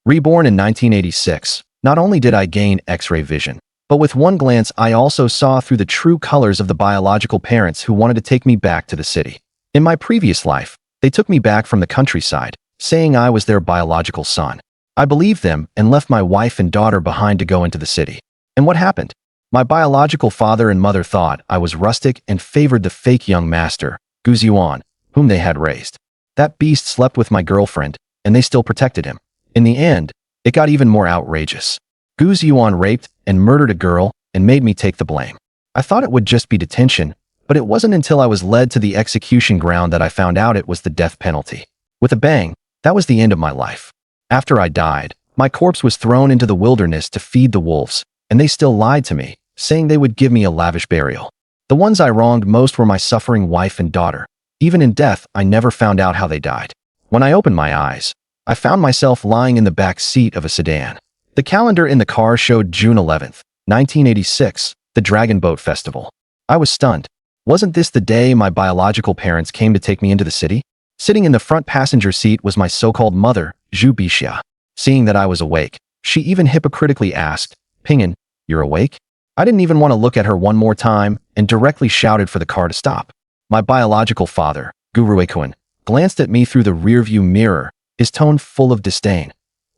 Reborn in 1986, not only did I gain X-ray vision, but with one glance I also saw through the true colors of the biological parents who wanted to take me back to the city. In my previous life, they took me back from the countryside, saying I was their biological son. I believed them and left my wife and daughter behind to go into the city. And what happened? My biological father and mother thought I was rustic and favored the fake young master, Gu Ziyuan, whom they had raised. That beast slept with my girlfriend, and they still protected him. In the end, it got even more outrageous. Gu Ziyuan raped and murdered a girl and made me take the blame. I thought it would just be detention, but it wasn't until I was led to the execution ground that I found out it was the death penalty. With a bang, that was the end of my life. After I died, my corpse was thrown into the wilderness to feed the wolves, and they still lied to me, saying they would give me a lavish burial. The ones I wronged most were my suffering wife and daughter. Even in death, I never found out how they died. When I opened my eyes, I found myself lying in the back seat of a sedan. The calendar in the car showed June 11th, 1986, the Dragon Boat Festival. I was stunned. Wasn't this the day my biological parents came to take me into the city? Sitting in the front passenger seat was my so-called mother, Zhu Bixia. Seeing that I was awake, she even hypocritically asked, "Ping'an, you're awake?" I didn't even want to look at her one more time and directly shouted for the car to stop. My biological father, Gu Ruikuan, glanced at me through the rearview mirror, his tone full of disdain.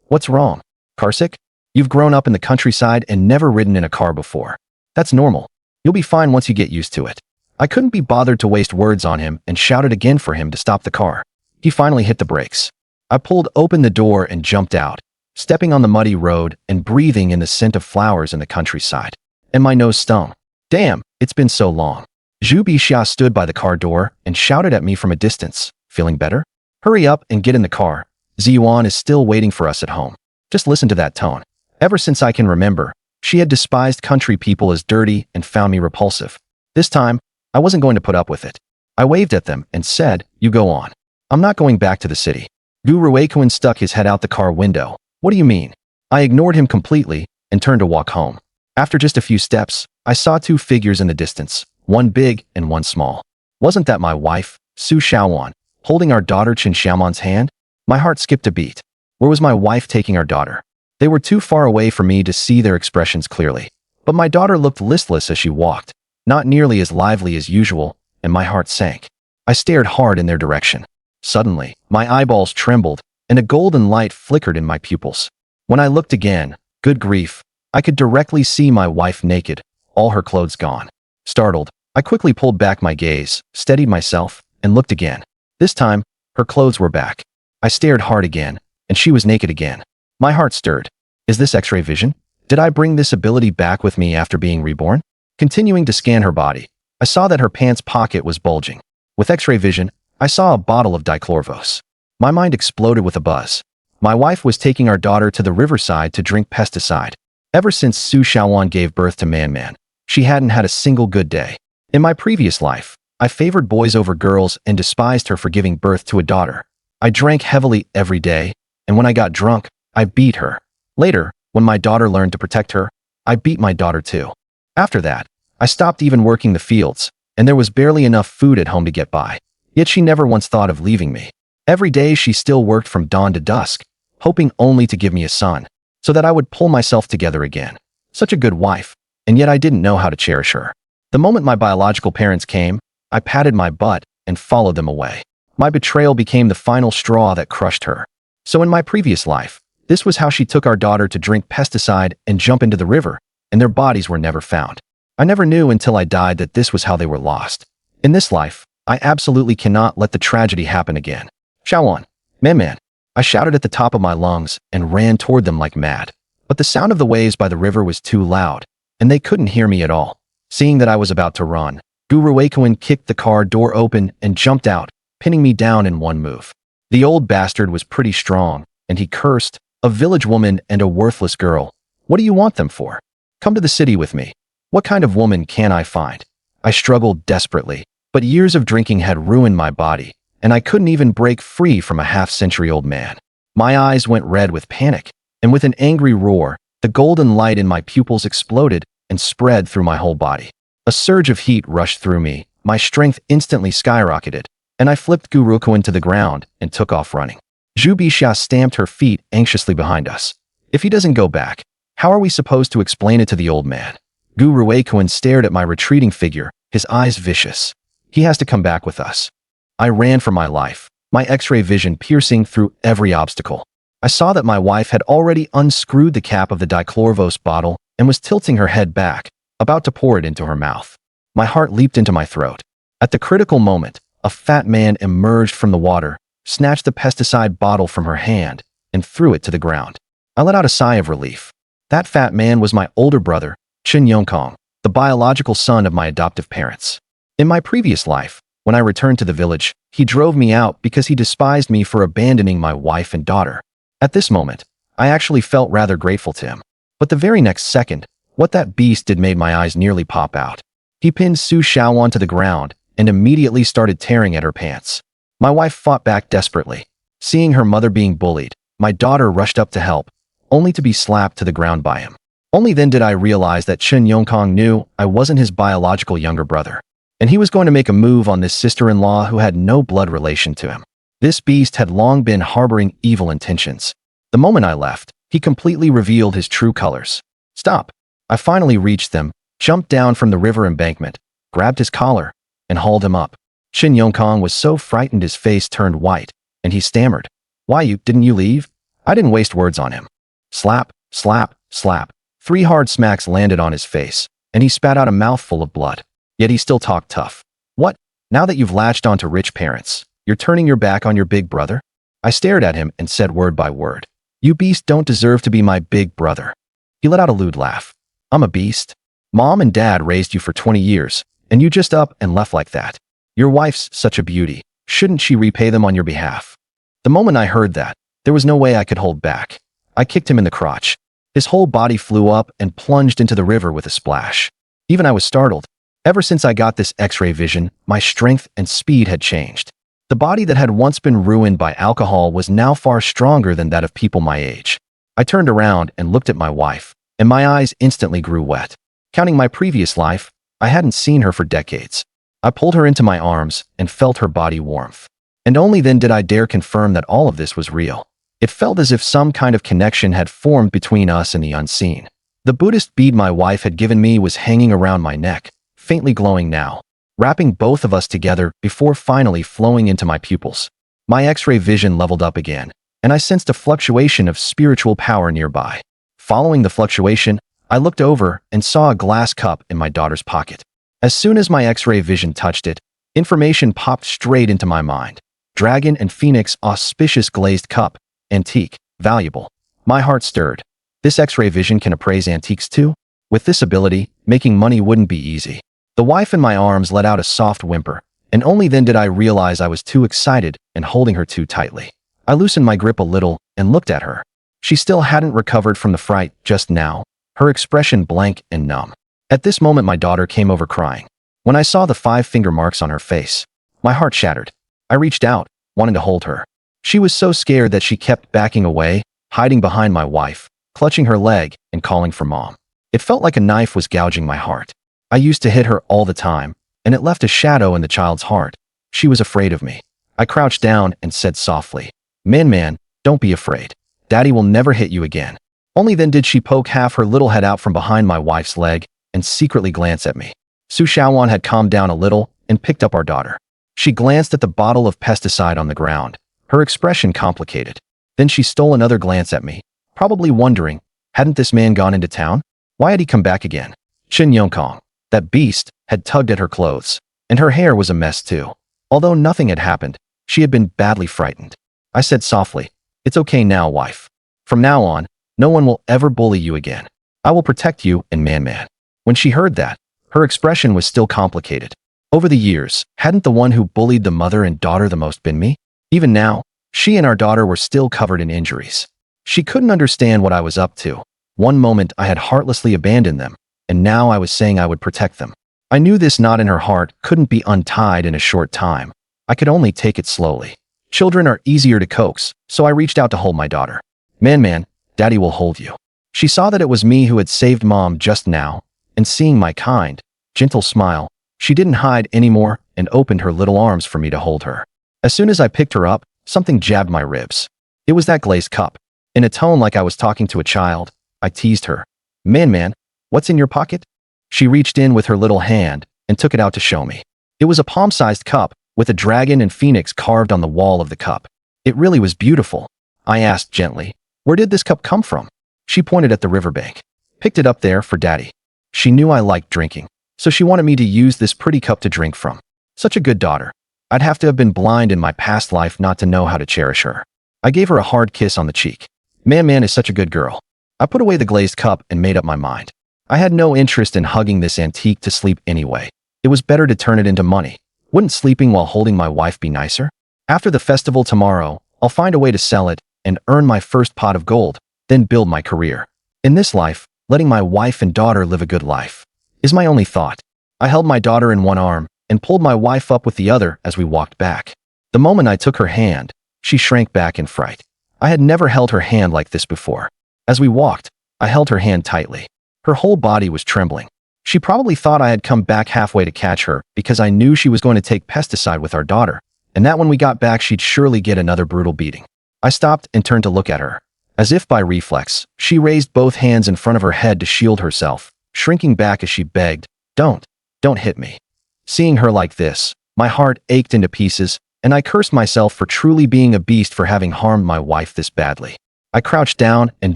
"What's wrong? Carsick? You've grown up in the countryside and never ridden in a car before. That's normal. You'll be fine once you get used to it." I couldn't be bothered to waste words on him and shouted again for him to stop the car. He finally hit the brakes. I pulled open the door and jumped out, stepping on the muddy road and breathing in the scent of flowers in the countryside. And my nose stung. Damn, it's been so long. Zhu Bixia stood by the car door and shouted at me from a distance. "Feeling better? Hurry up and get in the car. Ziyuan is still waiting for us at home." Just listen to that tone. Ever since I can remember, she had despised country people as dirty and found me repulsive. This time, I wasn't going to put up with it. I waved at them and said, "You go on. I'm not going back to the city." Gu Ruikuan stuck his head out the car window. "What do you mean?" I ignored him completely and turned to walk home. After just a few steps, I saw two figures in the distance, one big and one small. Wasn't that my wife, Su Xiaowan, holding our daughter Qin Xiaoman's hand? My heart skipped a beat. Where was my wife taking our daughter? They were too far away for me to see their expressions clearly. But my daughter looked listless as she walked, not nearly as lively as usual, and my heart sank. I stared hard in their direction. Suddenly, my eyeballs trembled, and a golden light flickered in my pupils. When I looked again, good grief, I could directly see my wife naked, all her clothes gone. Startled, I quickly pulled back my gaze, steadied myself, and looked again. This time, her clothes were back. I stared hard again, and she was naked again. My heart stirred. Is this X-ray vision? Did I bring this ability back with me after being reborn? Continuing to scan her body, I saw that her pants pocket was bulging. With X-ray vision, I saw a bottle of dichlorvos. My mind exploded with a buzz. My wife was taking our daughter to the riverside to drink pesticide. Ever since Su Xiaowan gave birth to Man, she hadn't had a single good day. In my previous life, I favored boys over girls and despised her for giving birth to a daughter. I drank heavily every day, and when I got drunk, I beat her. Later, when my daughter learned to protect her, I beat my daughter too. After that, I stopped even working the fields, and there was barely enough food at home to get by. Yet she never once thought of leaving me. Every day she still worked from dawn to dusk, hoping only to give me a son, so that I would pull myself together again. Such a good wife, and yet I didn't know how to cherish her. The moment my biological parents came, I patted my butt and followed them away. My betrayal became the final straw that crushed her. So in my previous life, this was how she took our daughter to drink pesticide and jump into the river, and their bodies were never found. I never knew until I died that this was how they were lost. In this life, I absolutely cannot let the tragedy happen again. "Xiaowan, Man," I shouted at the top of my lungs and ran toward them like mad. But the sound of the waves by the river was too loud, and they couldn't hear me at all. Seeing that I was about to run, Gu Ruikuan kicked the car door open and jumped out, pinning me down in one move. The old bastard was pretty strong, and he cursed, "A village woman and a worthless girl. What do you want them for? Come to the city with me. What kind of woman can I find?" I struggled desperately, but years of drinking had ruined my body, and I couldn't even break free from a half-century-old man. My eyes went red with panic, and with an angry roar, the golden light in my pupils exploded and spread through my whole body. A surge of heat rushed through me, my strength instantly skyrocketed, and I flipped Gu Ruikuan to the ground and took off running. Zhu Bixia stamped her feet anxiously behind us. If he doesn't go back, how are we supposed to explain it to the old man? Gu Ruikuan stared at my retreating figure, his eyes vicious. He has to come back with us. I ran for my life, my X-ray vision piercing through every obstacle. I saw that my wife had already unscrewed the cap of the dichlorvos bottle and was tilting her head back, about to pour it into her mouth. My heart leaped into my throat. At the critical moment, a fat man emerged from the water, snatched the pesticide bottle from her hand, and threw it to the ground. I let out a sigh of relief. That fat man was my older brother, Chen Yongkong, the biological son of my adoptive parents. In my previous life, when I returned to the village, he drove me out because he despised me for abandoning my wife and daughter. At this moment, I actually felt rather grateful to him. But the very next second, what that beast did made my eyes nearly pop out. He pinned Su Xiaowan to the ground and immediately started tearing at her pants. My wife fought back desperately. Seeing her mother being bullied, my daughter rushed up to help, only to be slapped to the ground by him. Only then did I realize that Chen Yongkong knew I wasn't his biological younger brother, and he was going to make a move on this sister-in-law who had no blood relation to him. This beast had long been harboring evil intentions. The moment I left, he completely revealed his true colors. Stop! I finally reached them, jumped down from the river embankment, grabbed his collar, and hauled him up. Chen Yongkong was so frightened his face turned white, and he stammered. Didn't you leave? I didn't waste words on him. Slap, slap, slap. 3 hard smacks landed on his face, and he spat out a mouthful of blood. Yet he still talked tough. What? Now that you've latched onto rich parents, you're turning your back on your big brother? I stared at him and said word by word. You beast don't deserve to be my big brother. He let out a lewd laugh. I'm a beast? Mom and Dad raised you for 20 years, and you just up and left like that. Your wife's such a beauty. Shouldn't she repay them on your behalf? The moment I heard that, there was no way I could hold back. I kicked him in the crotch. His whole body flew up and plunged into the river with a splash. Even I was startled. Ever since I got this X-ray vision, my strength and speed had changed. The body that had once been ruined by alcohol was now far stronger than that of people my age. I turned around and looked at my wife, and my eyes instantly grew wet. Counting my previous life, I hadn't seen her for decades. I pulled her into my arms and felt her body warmth. And only then did I dare confirm that all of this was real. It felt as if some kind of connection had formed between us and the unseen. The Buddhist bead my wife had given me was hanging around my neck, faintly glowing now, wrapping both of us together before finally flowing into my pupils. My X-ray vision leveled up again, and I sensed a fluctuation of spiritual power nearby. Following the fluctuation, I looked over and saw a glass cup in my daughter's pocket. As soon as my X-ray vision touched it, information popped straight into my mind. Dragon and Phoenix auspicious glazed cup. Antique. Valuable. My heart stirred. This X-ray vision can appraise antiques too? With this ability, making money wouldn't be easy. The wife in my arms let out a soft whimper, and only then did I realize I was too excited and holding her too tightly. I loosened my grip a little and looked at her. She still hadn't recovered from the fright just now, her expression blank and numb. At this moment my daughter came over crying. When I saw the 5 finger marks on her face, my heart shattered. I reached out, wanting to hold her. She was so scared that she kept backing away, hiding behind my wife, clutching her leg and calling for mom. It felt like a knife was gouging my heart. I used to hit her all the time, and it left a shadow in the child's heart. She was afraid of me. I crouched down and said softly, Man, don't be afraid. Daddy will never hit you again. Only then did she poke half her little head out from behind my wife's leg and secretly glance at me. Su Xiaowan had calmed down a little and picked up our daughter. She glanced at the bottle of pesticide on the ground, her expression complicated. Then she stole another glance at me, probably wondering, hadn't this man gone into town? Why had he come back again? Chen Yongkong, that beast, had tugged at her clothes, and her hair was a mess too. Although nothing had happened, she had been badly frightened. I said softly, It's okay now, wife. From now on, no one will ever bully you again. I will protect you and man. When she heard that, her expression was still complicated. Over the years, hadn't the one who bullied the mother and daughter the most been me? Even now, she and our daughter were still covered in injuries. She couldn't understand what I was up to. One moment I had heartlessly abandoned them, and now I was saying I would protect them. I knew this knot in her heart couldn't be untied in a short time. I could only take it slowly. Children are easier to coax, so I reached out to hold my daughter. Man, Daddy will hold you. She saw that it was me who had saved Mom just now, and seeing my kind, gentle smile, she didn't hide anymore and opened her little arms for me to hold her. As soon as I picked her up, something jabbed my ribs. It was that glazed cup. In a tone like I was talking to a child, I teased her. Man, what's in your pocket? She reached in with her little hand and took it out to show me. It was a palm-sized cup with a dragon and phoenix carved on the wall of the cup. It really was beautiful. I asked gently, where did this cup come from? She pointed at the riverbank. Picked it up there for Daddy. She knew I liked drinking, so she wanted me to use this pretty cup to drink from. Such a good daughter. I'd have to have been blind in my past life not to know how to cherish her. I gave her a hard kiss on the cheek. Man is such a good girl. I put away the glazed cup and made up my mind. I had no interest in hugging this antique to sleep anyway. It was better to turn it into money. Wouldn't sleeping while holding my wife be nicer? After the festival tomorrow, I'll find a way to sell it and earn my first pot of gold, then build my career. In this life, letting my wife and daughter live a good life is my only thought. I held my daughter in one arm and pulled my wife up with the other as we walked back. The moment I took her hand, she shrank back in fright. I had never held her hand like this before. As we walked, I held her hand tightly. Her whole body was trembling. She probably thought I had come back halfway to catch her because I knew she was going to take pesticide with our daughter, and that when we got back she'd surely get another brutal beating. I stopped and turned to look at her. As if by reflex, she raised both hands in front of her head to shield herself, shrinking back as she begged, Don't hit me. Seeing her like this, my heart ached into pieces, and I cursed myself for truly being a beast for having harmed my wife this badly. I crouched down and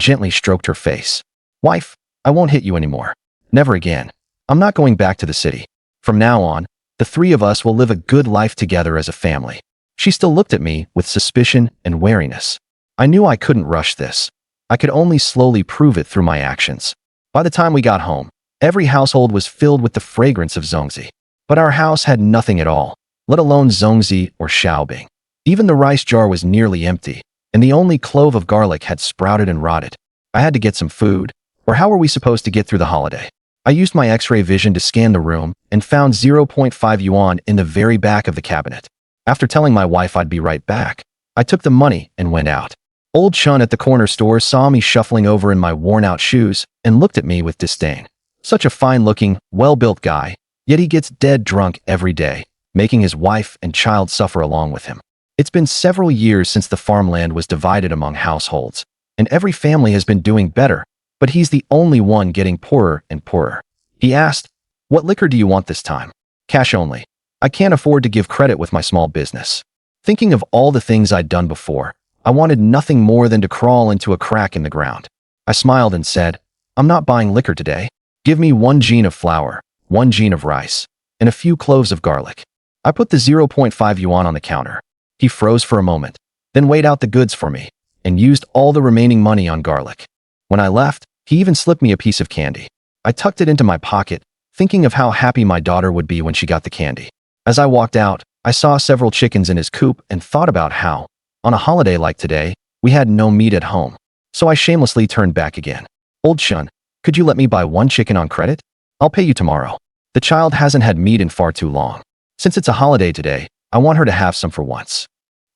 gently stroked her face. Wife, I won't hit you anymore. Never again. I'm not going back to the city. From now on, the three of us will live a good life together as a family. She still looked at me with suspicion and wariness. I knew I couldn't rush this. I could only slowly prove it through my actions. By the time we got home, every household was filled with the fragrance of zongzi. But our house had nothing at all, let alone zongzi or xiaobing. Even the rice jar was nearly empty, and the only clove of garlic had sprouted and rotted. I had to get some food, or how were we supposed to get through the holiday? I used my X-ray vision to scan the room and found 0.5 yuan in the very back of the cabinet. After telling my wife I'd be right back, I took the money and went out. Old Chun at the corner store saw me shuffling over in my worn-out shoes and looked at me with disdain. Such a fine-looking, well-built guy, yet he gets dead drunk every day, making his wife and child suffer along with him. It's been several years since the farmland was divided among households, and every family has been doing better, but he's the only one getting poorer and poorer. He asked, What liquor do you want this time? Cash only. I can't afford to give credit with my small business. Thinking of all the things I'd done before, I wanted nothing more than to crawl into a crack in the ground. I smiled and said, I'm not buying liquor today. Give me 1 jean of flour, 1 jean of rice, and a few cloves of garlic. I put the 0.5 yuan on the counter. He froze for a moment, then weighed out the goods for me, and used all the remaining money on garlic. When I left, he even slipped me a piece of candy. I tucked it into my pocket, thinking of how happy my daughter would be when she got the candy. As I walked out, I saw several chickens in his coop and thought about how, on a holiday like today, we had no meat at home. So I shamelessly turned back again. Old Shun, could you let me buy 1 chicken on credit? I'll pay you tomorrow. The child hasn't had meat in far too long. Since it's a holiday today, I want her to have some for once.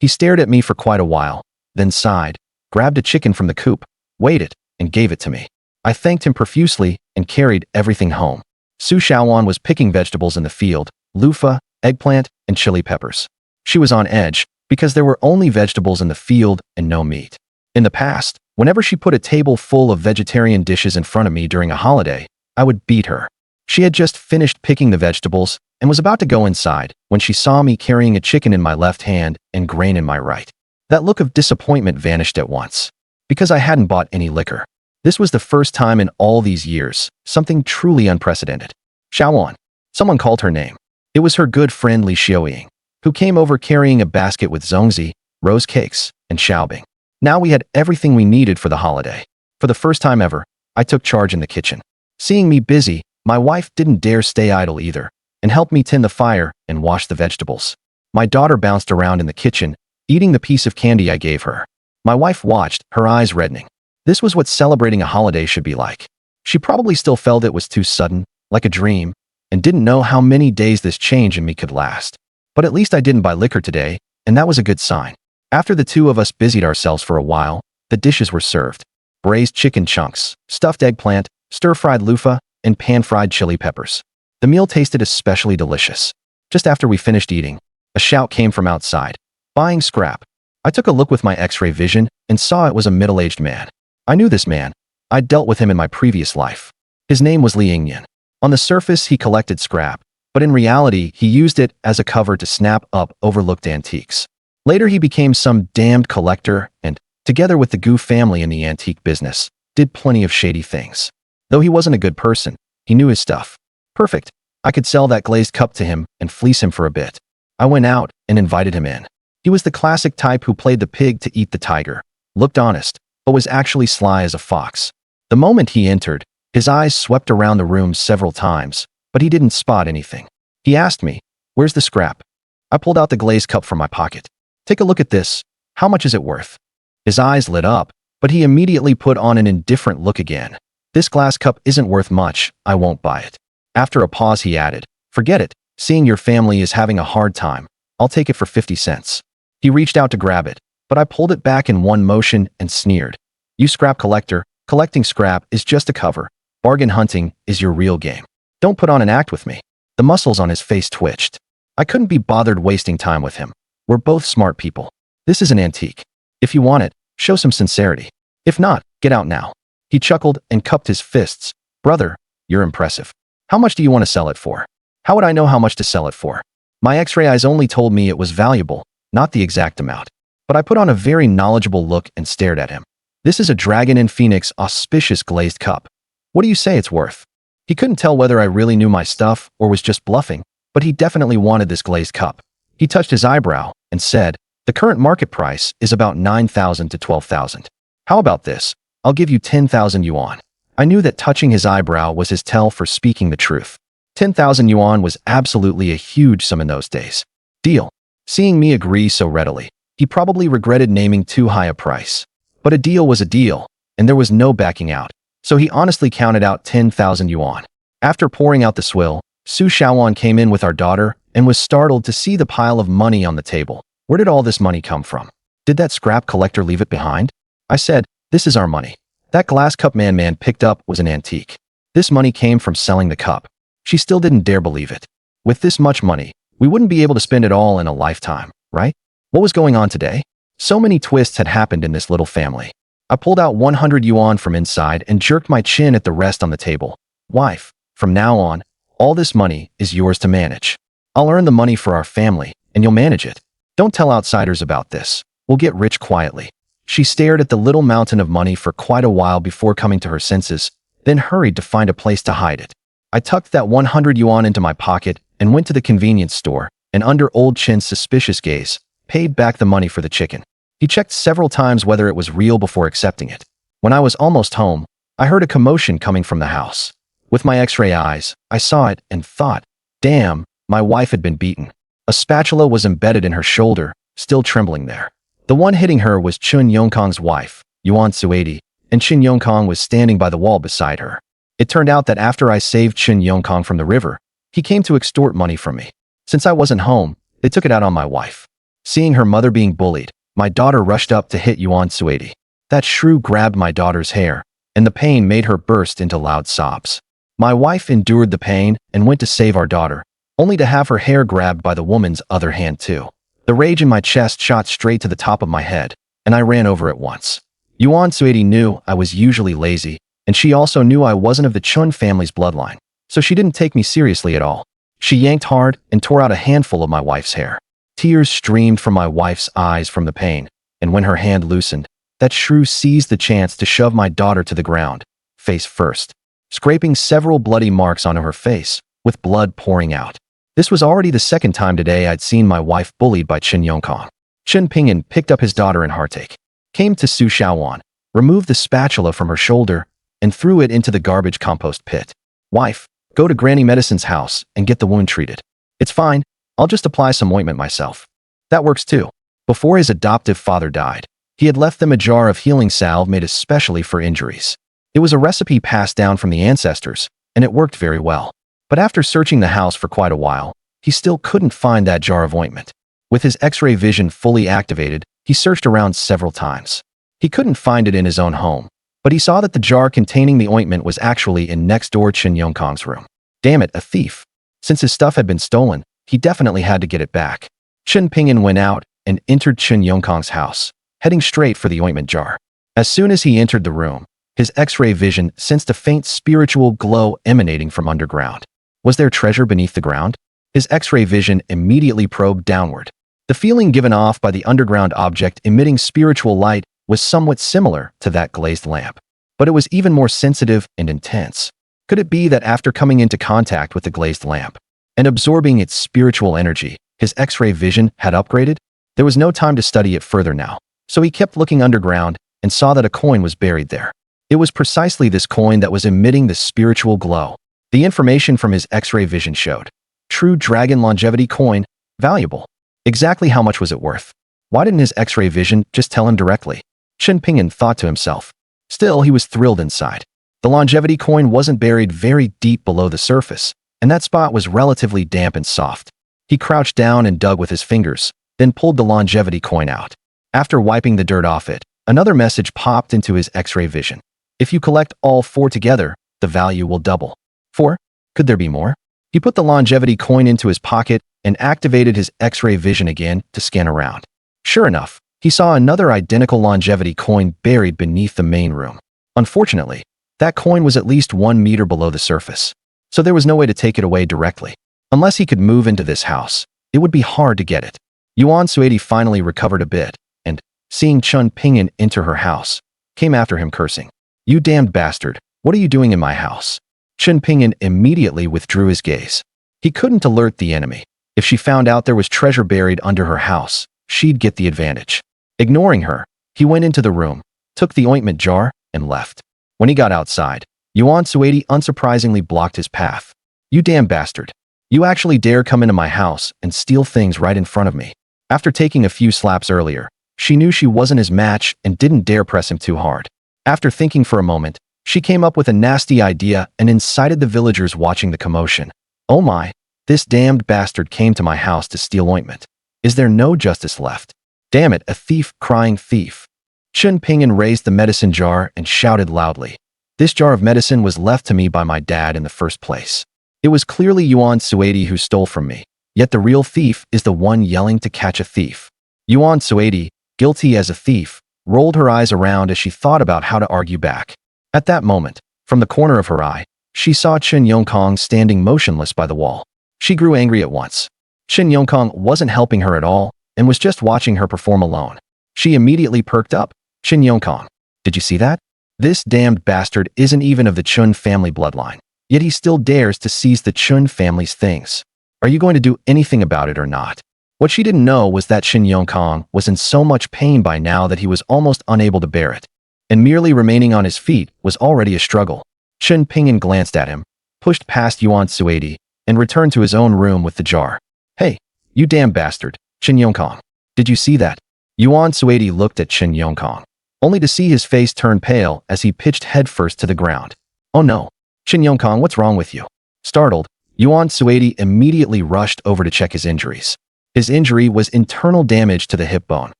He stared at me for quite a while, then sighed, grabbed a chicken from the coop, weighed it, and gave it to me. I thanked him profusely and carried everything home. Su Xiaowan was picking vegetables in the field, loofah, eggplant, and chili peppers. She was on edge because there were only vegetables in the field and no meat. In the past, whenever she put a table full of vegetarian dishes in front of me during a holiday, I would beat her. She had just finished picking the vegetables and was about to go inside when she saw me carrying a chicken in my left hand and grain in my right. That look of disappointment vanished at once, because I hadn't bought any liquor. This was the first time in all these years, something truly unprecedented. Xiaowan. Someone called her name. It was her good friend Li Xiaoying, who came over carrying a basket with zongzi, rose cakes, and xiaobing. Now we had everything we needed for the holiday. For the first time ever, I took charge in the kitchen. Seeing me busy, my wife didn't dare stay idle either, and helped me tend the fire and wash the vegetables. My daughter bounced around in the kitchen, eating the piece of candy I gave her. My wife watched, her eyes reddening. This was what celebrating a holiday should be like. She probably still felt it was too sudden, like a dream, and didn't know how many days this change in me could last. But at least I didn't buy liquor today, and that was a good sign. After the two of us busied ourselves for a while, the dishes were served. Braised chicken chunks, stuffed eggplant, stir-fried loofah, and pan-fried chili peppers. The meal tasted especially delicious. Just after we finished eating, a shout came from outside. Buying scrap. I took a look with my X-ray vision and saw it was a middle-aged man. I knew this man. I'd dealt with him in my previous life. His name was Li Yingyan. On the surface, he collected scrap, but in reality, he used it as a cover to snap up overlooked antiques. Later, he became some damned collector and, together with the Gu family in the antique business, did plenty of shady things. Though he wasn't a good person, he knew his stuff. Perfect. I could sell that glazed cup to him and fleece him for a bit. I went out and invited him in. He was the classic type who played the pig to eat the tiger, looked honest, but was actually sly as a fox. The moment he entered, his eyes swept around the room several times, but he didn't spot anything. He asked me, "Where's the scrap?" I pulled out the glazed cup from my pocket. "Take a look at this. How much is it worth?" His eyes lit up, but he immediately put on an indifferent look again. "This glass cup isn't worth much. I won't buy it." After a pause, he added, "Forget it. Seeing your family is having a hard time. I'll take it for 50 cents. He reached out to grab it, but I pulled it back in one motion and sneered. "You scrap collector, collecting scrap is just a cover. Bargain hunting is your real game. Don't put on an act with me." The muscles on his face twitched. I couldn't be bothered wasting time with him. We're both smart people. This is an antique. If you want it, show some sincerity. If not, get out now. He chuckled and cupped his fists. "Brother, you're impressive. How much do you want to sell it for?" How would I know how much to sell it for? My X-ray eyes only told me it was valuable, not the exact amount. But I put on a very knowledgeable look and stared at him. "This is a dragon and phoenix auspicious glazed cup. What do you say it's worth?" He couldn't tell whether I really knew my stuff or was just bluffing, but he definitely wanted this glazed cup. He touched his eyebrow and said, "The current market price is about 9,000 to 12,000. How about this? I'll give you 10,000 yuan. I knew that touching his eyebrow was his tell for speaking the truth. 10,000 yuan was absolutely a huge sum in those days. Deal. Seeing me agree so readily, he probably regretted naming too high a price. But a deal was a deal, and there was no backing out. So he honestly counted out 10,000 yuan. After pouring out the swill, Su Shaowan came in with our daughter and was startled to see the pile of money on the table. Where did all this money come from? Did that scrap collector leave it behind? I said, "This is our money. That glass cup man picked up was an antique. This money came from selling the cup." She still didn't dare believe it. With this much money, we wouldn't be able to spend it all in a lifetime, right? What was going on today? So many twists had happened in this little family. I pulled out 100 yuan from inside and jerked my chin at the rest on the table. "Wife, from now on, all this money is yours to manage. I'll earn the money for our family, and you'll manage it. Don't tell outsiders about this. We'll get rich quietly." She stared at the little mountain of money for quite a while before coming to her senses, then hurried to find a place to hide it. I tucked that 100 yuan into my pocket and went to the convenience store, and under Old Chin's suspicious gaze, paid back the money for the chicken. He checked several times whether it was real before accepting it. When I was almost home, I heard a commotion coming from the house. With my X-ray eyes, I saw it and thought, damn, my wife had been beaten. A spatula was embedded in her shoulder, still trembling there. The one hitting her was Chun Yongkong's wife, Yuan Suedi, and Chun Yongkong was standing by the wall beside her. It turned out that after I saved Chun Yongkong from the river, he came to extort money from me. Since I wasn't home, they took it out on my wife. Seeing her mother being bullied, my daughter rushed up to hit Yuan Suedi. That shrew grabbed my daughter's hair, and the pain made her burst into loud sobs. My wife endured the pain and went to save our daughter, only to have her hair grabbed by the woman's other hand too. The rage in my chest shot straight to the top of my head, and I ran over at once. Yuan Suedi knew I was usually lazy, and she also knew I wasn't of the Chun family's bloodline, so she didn't take me seriously at all. She yanked hard and tore out a handful of my wife's hair. Tears streamed from my wife's eyes from the pain, and when her hand loosened, that shrew seized the chance to shove my daughter to the ground, face first, scraping several bloody marks onto her face, with blood pouring out. This was already the second time today I'd seen my wife bullied by Chun Yongkong. Chun Pingyan picked up his daughter in heartache, came to Su Shaowan, removed the spatula from her shoulder, and threw it into the garbage compost pit. "Wife, go to Granny Medicine's house and get the wound treated. It's fine, I'll just apply some ointment myself." That works too. Before his adoptive father died, he had left them a jar of healing salve made especially for injuries. It was a recipe passed down from the ancestors, and it worked very well. But after searching the house for quite a while, he still couldn't find that jar of ointment. With his X-ray vision fully activated, he searched around several times. He couldn't find it in his own home, but he saw that the jar containing the ointment was actually in next-door Chun Yongkong's room. Damn it, a thief. Since his stuff had been stolen, he definitely had to get it back. Chun Pingyan went out and entered Chen Yongkong's house, heading straight for the ointment jar. As soon as he entered the room, his X-ray vision sensed a faint spiritual glow emanating from underground. Was there treasure beneath the ground? His X-ray vision immediately probed downward. The feeling given off by the underground object emitting spiritual light was somewhat similar to that glazed lamp, but it was even more sensitive and intense. Could it be that after coming into contact with the glazed lamp and absorbing its spiritual energy, his X-ray vision had upgraded? There was no time to study it further now, so he kept looking underground and saw that a coin was buried there. It was precisely this coin that was emitting the spiritual glow. The information from his X-ray vision showed. True Dragon Longevity Coin, valuable. Exactly how much was it worth? Why didn't his X-ray vision just tell him directly? Chen Pingyan thought to himself. Still, he was thrilled inside. The longevity coin wasn't buried very deep below the surface, and that spot was relatively damp and soft. He crouched down and dug with his fingers, then pulled the longevity coin out. After wiping the dirt off it, another message popped into his X-ray vision. If you collect all 4 together, the value will double. 4? Could there be more? He put the longevity coin into his pocket and activated his X-ray vision again to scan around. Sure enough, he saw another identical longevity coin buried beneath the main room. Unfortunately, that coin was at least 1 meter below the surface, so there was no way to take it away directly. Unless he could move into this house, it would be hard to get it. Yuan Suedi finally recovered a bit, and, seeing Chen Pingyan enter her house, came after him cursing. You damned bastard, what are you doing in my house? Chen Pingyan immediately withdrew his gaze. He couldn't alert the enemy. If she found out there was treasure buried under her house, she'd get the advantage. Ignoring her, he went into the room, took the ointment jar, and left. When he got outside, Yuan Suedi unsurprisingly blocked his path. You damn bastard. You actually dare come into my house and steal things right in front of me. After taking a few slaps earlier, she knew she wasn't his match and didn't dare press him too hard. After thinking for a moment, she came up with a nasty idea and incited the villagers watching the commotion. Oh my, this damned bastard came to my house to steal ointment. Is there no justice left? Damn it, a thief, crying thief. Chen Pingyan raised the medicine jar and shouted loudly. This jar of medicine was left to me by my dad in the first place. It was clearly Yuan Suedi who stole from me, yet the real thief is the one yelling to catch a thief. Yuan Suedi, guilty as a thief, rolled her eyes around as she thought about how to argue back. At that moment, from the corner of her eye, she saw Chen Yongkong standing motionless by the wall. She grew angry at once. Chen Yongkong wasn't helping her at all and was just watching her perform alone. She immediately perked up. Chen Yongkong, did you see that? This damned bastard isn't even of the Chun family bloodline, yet he still dares to seize the Chun family's things. Are you going to do anything about it or not? What she didn't know was that Chen Yongkong was in so much pain by now that he was almost unable to bear it, and merely remaining on his feet was already a struggle. Chen Pingyan glanced at him, pushed past Yuan Suedi, and returned to his own room with the jar. Hey, you damn bastard, Chen Yongkong. Did you see that? Yuan Suedi looked at Chen Yongkong, only to see his face turn pale as he pitched headfirst to the ground. Oh no, Chen Yongkong, what's wrong with you? Startled, Yuan Suedi immediately rushed over to check his injuries. His injury was internal damage to the hip bone.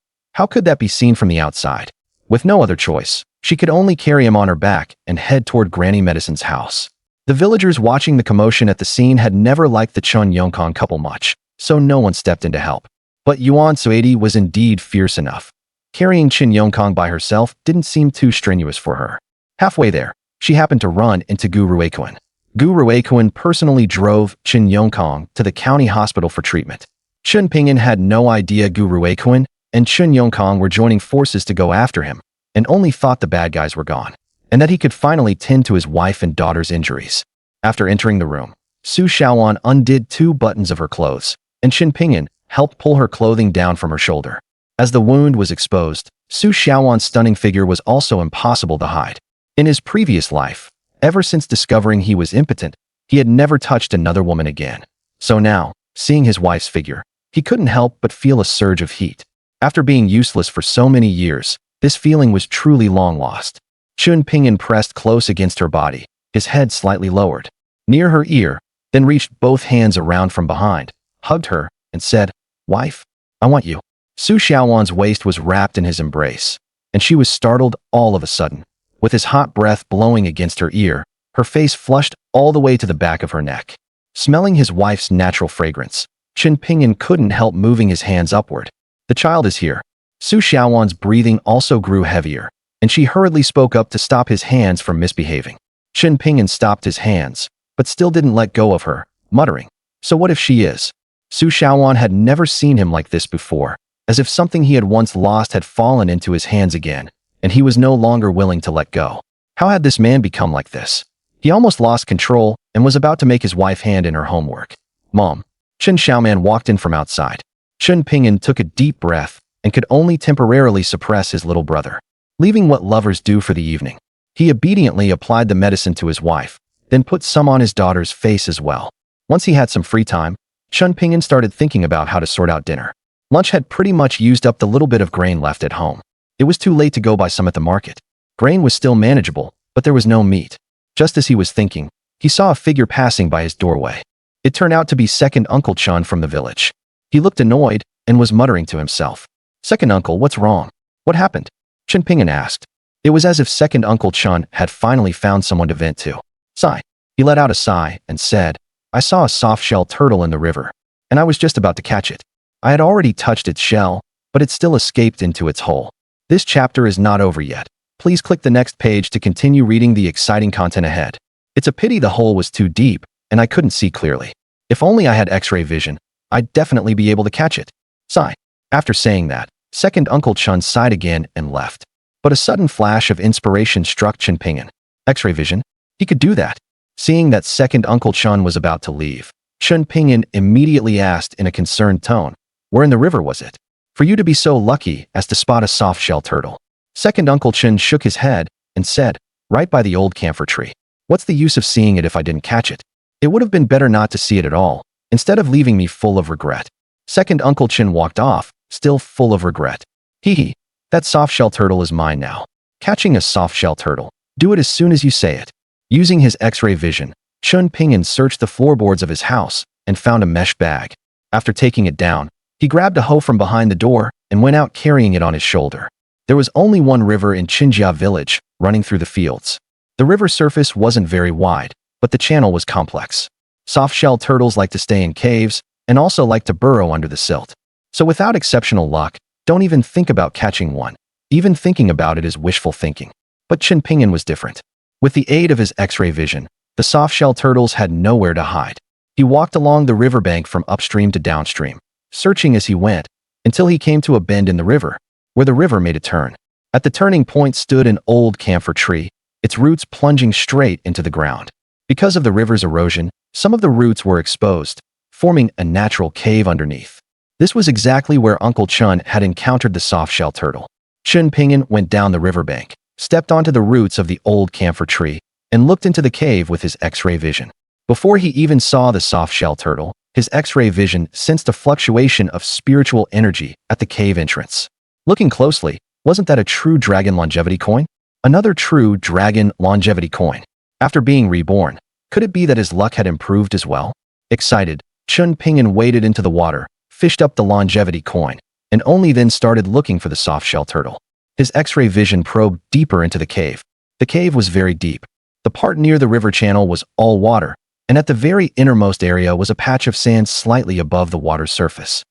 How could that be seen from the outside? With no other choice, she could only carry him on her back and head toward Granny Medicine's house. The villagers watching the commotion at the scene had never liked the Chen Yongkong couple much, so no one stepped in to help. But Yuan Suedi was indeed fierce enough. Carrying Chen Yongkong by herself didn't seem too strenuous for her. Halfway there, she happened to run into Gu Ruikuan. Gu Ruikuan personally drove Chen Yongkong to the county hospital for treatment. Chen Pingyan had no idea Gu Ruikuan and Chen Yongkong were joining forces to go after him, and only thought the bad guys were gone, and that he could finally tend to his wife and daughter's injuries. After entering the room, Su Xiaowan undid 2 buttons of her clothes, and Chen Pingyan helped pull her clothing down from her shoulder. As the wound was exposed, Su Xiaowan's stunning figure was also impossible to hide. In his previous life, ever since discovering he was impotent, he had never touched another woman again. So now, seeing his wife's figure, he couldn't help but feel a surge of heat. After being useless for so many years, this feeling was truly long lost. Chen Pingyan pressed close against her body, his head slightly lowered, near her ear, then reached both hands around from behind, hugged her, and said, "Wife, I want you." Su Xiaowan's waist was wrapped in his embrace, and she was startled all of a sudden. With his hot breath blowing against her ear, her face flushed all the way to the back of her neck. Smelling his wife's natural fragrance, Chen Pingyan couldn't help moving his hands upward. The child is here. Su Xiaowan's breathing also grew heavier, and she hurriedly spoke up to stop his hands from misbehaving. Chen Ping'an stopped his hands, but still didn't let go of her, muttering, "So what if she is?" Su Xiaowan had never seen him like this before, as if something he had once lost had fallen into his hands again, and he was no longer willing to let go. How had this man become like this? He almost lost control and was about to make his wife hand in her homework. "Mom." Chen Xiaoman walked in from outside. Chen Ping'an took a deep breath and could only temporarily suppress his little brother. Leaving what lovers do for the evening, he obediently applied the medicine to his wife, then put some on his daughter's face as well. Once he had some free time, Chen Ping'an started thinking about how to sort out dinner. Lunch had pretty much used up the little bit of grain left at home. It was too late to go buy some at the market. Grain was still manageable, but there was no meat. Just as he was thinking, he saw a figure passing by his doorway. It turned out to be second Uncle Chun from the village. He looked annoyed and was muttering to himself. "Second uncle, what's wrong? What happened?" Chen Ping'an asked. It was as if second Uncle Chun had finally found someone to vent to. Sigh. He let out a sigh and said, "I saw a soft-shell turtle in the river, and I was just about to catch it. I had already touched its shell, but it still escaped into its hole." This chapter is not over yet. Please click the next page to continue reading the exciting content ahead. It's a pity the hole was too deep, and I couldn't see clearly. If only I had X-ray vision, I'd definitely be able to catch it. Sigh. After saying that, second Uncle Chun sighed again and left. But a sudden flash of inspiration struck Chen Ping'an. X-ray vision? He could do that. Seeing that second Uncle Chun was about to leave, Chen Ping'an immediately asked in a concerned tone, "Where in the river was it? For you to be so lucky as to spot a soft-shell turtle." Second Uncle Chun shook his head and said, "Right by the old camphor tree. What's the use of seeing it if I didn't catch it? It would have been better not to see it at all, instead of leaving me full of regret." Second Uncle Chun walked off, still full of regret. "Hee, that soft-shell turtle is mine now." Catching a soft-shell turtle. Do it as soon as you say it. Using his X-ray vision, Chen Ping'an searched the floorboards of his house and found a mesh bag. After taking it down, he grabbed a hoe from behind the door and went out carrying it on his shoulder. There was only one river in Qinjia village, running through the fields. The river surface wasn't very wide, but the channel was complex. Soft-shell turtles like to stay in caves and also like to burrow under the silt. So without exceptional luck, don't even think about catching one. Even thinking about it is wishful thinking. But Chen Ping'an was different. With the aid of his X-ray vision, the soft-shell turtles had nowhere to hide. He walked along the riverbank from upstream to downstream, searching as he went, until he came to a bend in the river, where the river made a turn. At the turning point stood an old camphor tree, its roots plunging straight into the ground. Because of the river's erosion, some of the roots were exposed, forming a natural cave underneath. This was exactly where Uncle Chun had encountered the soft-shell turtle. Chen Ping'an went down the riverbank, stepped onto the roots of the old camphor tree, and looked into the cave with his X-ray vision. Before he even saw the soft-shell turtle, his X-ray vision sensed a fluctuation of spiritual energy at the cave entrance. Looking closely, wasn't that a true dragon longevity coin? Another true dragon longevity coin. After being reborn, could it be that his luck had improved as well? Excited, Chen Ping'an waded into the water, fished up the longevity coin, and only then started looking for the soft-shell turtle. His X-ray vision probed deeper into the cave. The cave was very deep. The part near the river channel was all water, and at the very innermost area was a patch of sand slightly above the water's surface.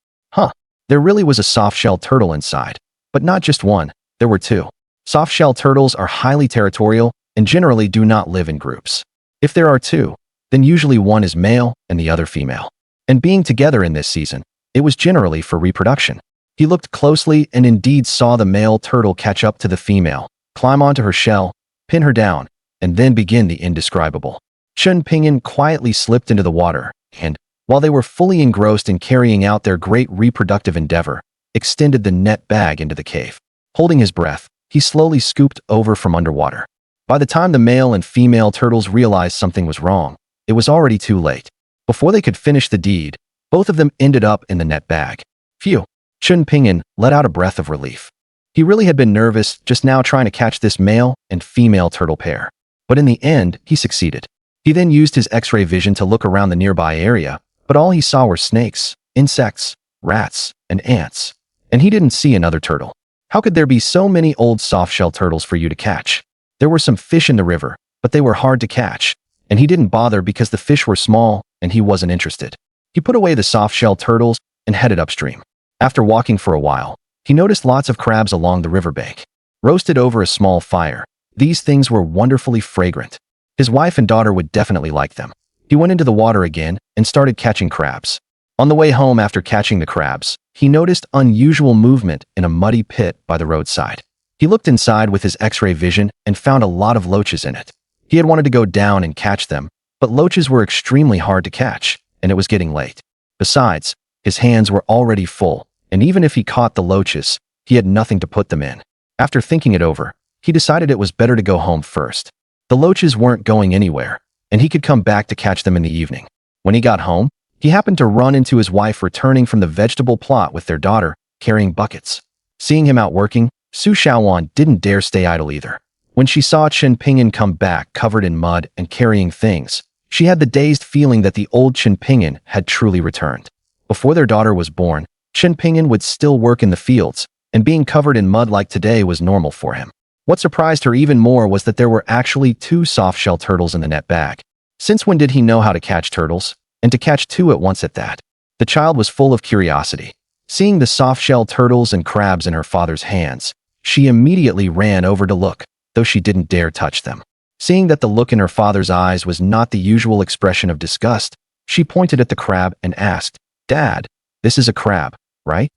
There really was a soft-shell turtle inside. But not just one, there were two. Soft-shell turtles are highly territorial and generally do not live in groups. If there are two, then usually one is male and the other female. And being together in this season, it was generally for reproduction. He looked closely and indeed saw the male turtle catch up to the female, climb onto her shell, pin her down, and then begin the indescribable. Chen Ping'an quietly slipped into the water and, while they were fully engrossed in carrying out their great reproductive endeavor, extended the net bag into the cave. Holding his breath, he slowly scooped over from underwater. By the time the male and female turtles realized something was wrong, it was already too late. Before they could finish the deed, both of them ended up in the net bag. Phew! Chen Ping'an let out a breath of relief. He really had been nervous just now trying to catch this male and female turtle pair. But in the end, he succeeded. He then used his X-ray vision to look around the nearby area, but all he saw were snakes, insects, rats, and ants. And he didn't see another turtle. How could there be so many old soft-shell turtles for you to catch? There were some fish in the river, but they were hard to catch, and he didn't bother because the fish were small and he wasn't interested. He put away the soft-shell turtles and headed upstream. After walking for a while, he noticed lots of crabs along the riverbank, roasted over a small fire. These things were wonderfully fragrant. His wife and daughter would definitely like them. He went into the water again and started catching crabs. On the way home after catching the crabs, he noticed unusual movement in a muddy pit by the roadside. He looked inside with his X-ray vision and found a lot of loaches in it. He had wanted to go down and catch them, but loaches were extremely hard to catch, and it was getting late. Besides, his hands were already full, and even if he caught the loaches, he had nothing to put them in. After thinking it over, he decided it was better to go home first. The loaches weren't going anywhere, and he could come back to catch them in the evening. When he got home, he happened to run into his wife returning from the vegetable plot with their daughter, carrying buckets. Seeing him out working, Su Xiaowan didn't dare stay idle either. When she saw Chen Pingyan come back covered in mud and carrying things, she had the dazed feeling that the old Chen Pingyan had truly returned. Before their daughter was born, Chen Pingyan would still work in the fields, and being covered in mud like today was normal for him. What surprised her even more was that there were actually 2 soft-shell turtles in the net bag. Since when did he know how to catch turtles? And to catch 2 at once at that. The child was full of curiosity. Seeing the soft-shell turtles and crabs in her father's hands, she immediately ran over to look, though she didn't dare touch them. Seeing that the look in her father's eyes was not the usual expression of disgust, she pointed at the crab and asked, "Dad, this is a crab, right?"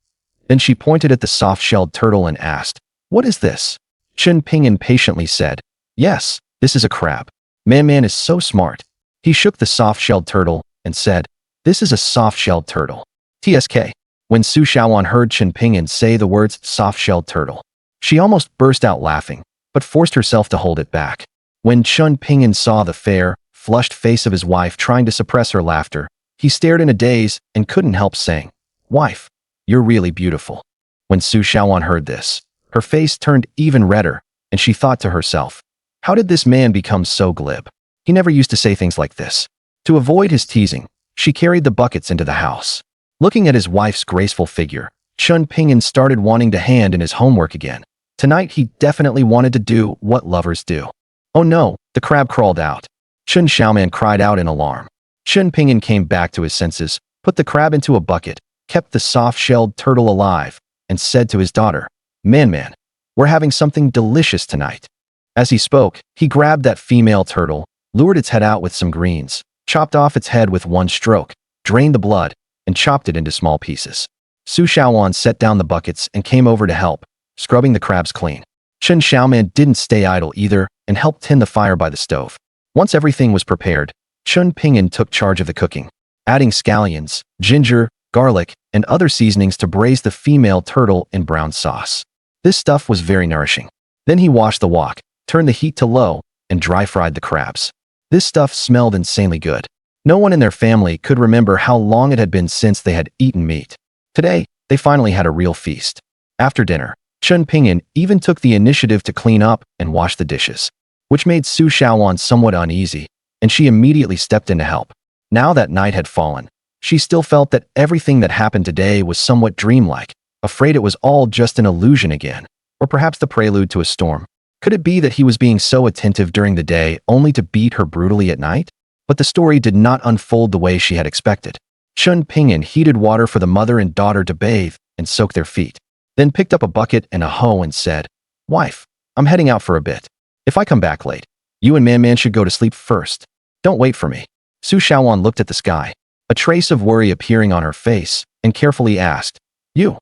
Then she pointed at the soft-shelled turtle and asked, "What is this?" Chen Pingyan patiently said, "Yes, this is a crab. Man is so smart." He shook the soft-shelled turtle and said, "This is a soft-shelled turtle." TSK. When Su Xiaowan heard Chen Pingyan say the words soft-shelled turtle, she almost burst out laughing, but forced herself to hold it back. When Chen Pingyan saw the fair, flushed face of his wife trying to suppress her laughter, he stared in a daze and couldn't help saying, "Wife, you're really beautiful." When Su Xiaowan heard this, her face turned even redder, and she thought to herself, how did this man become so glib? He never used to say things like this. To avoid his teasing, she carried the buckets into the house. Looking at his wife's graceful figure, Chen Pingyan started wanting to hand in his homework again. Tonight he definitely wanted to do what lovers do. Oh no, the crab crawled out. Chen Xiaoman cried out in alarm. Chen Pingyan came back to his senses, put the crab into a bucket, kept the soft-shelled turtle alive, and said to his daughter, Man, we're having something delicious tonight." As he spoke, he grabbed that female turtle, lured its head out with some greens, chopped off its head with one stroke, drained the blood, and chopped it into small pieces. Su Xiaowan set down the buckets and came over to help, scrubbing the crabs clean. Chen Xiaoman didn't stay idle either and helped tend the fire by the stove. Once everything was prepared, Chen Pingyan took charge of the cooking, adding scallions, ginger, garlic, and other seasonings to braise the female turtle in brown sauce. This stuff was very nourishing. Then he washed the wok, turned the heat to low, and dry-fried the crabs. This stuff smelled insanely good. No one in their family could remember how long it had been since they had eaten meat. Today, they finally had a real feast. After dinner, Chen Pingyan even took the initiative to clean up and wash the dishes, which made Su Xiaowan somewhat uneasy, and she immediately stepped in to help. Now that night had fallen, she still felt that everything that happened today was somewhat dreamlike, afraid it was all just an illusion again, or perhaps the prelude to a storm. Could it be that he was being so attentive during the day only to beat her brutally at night? But the story did not unfold the way she had expected. Chen Pingyan heated water for the mother and daughter to bathe and soak their feet, then picked up a bucket and a hoe and said, "Wife, I'm heading out for a bit. If I come back late, you and Man should go to sleep first. Don't wait for me." Su Xiaowan looked at the sky, a trace of worry appearing on her face, and carefully asked, "You?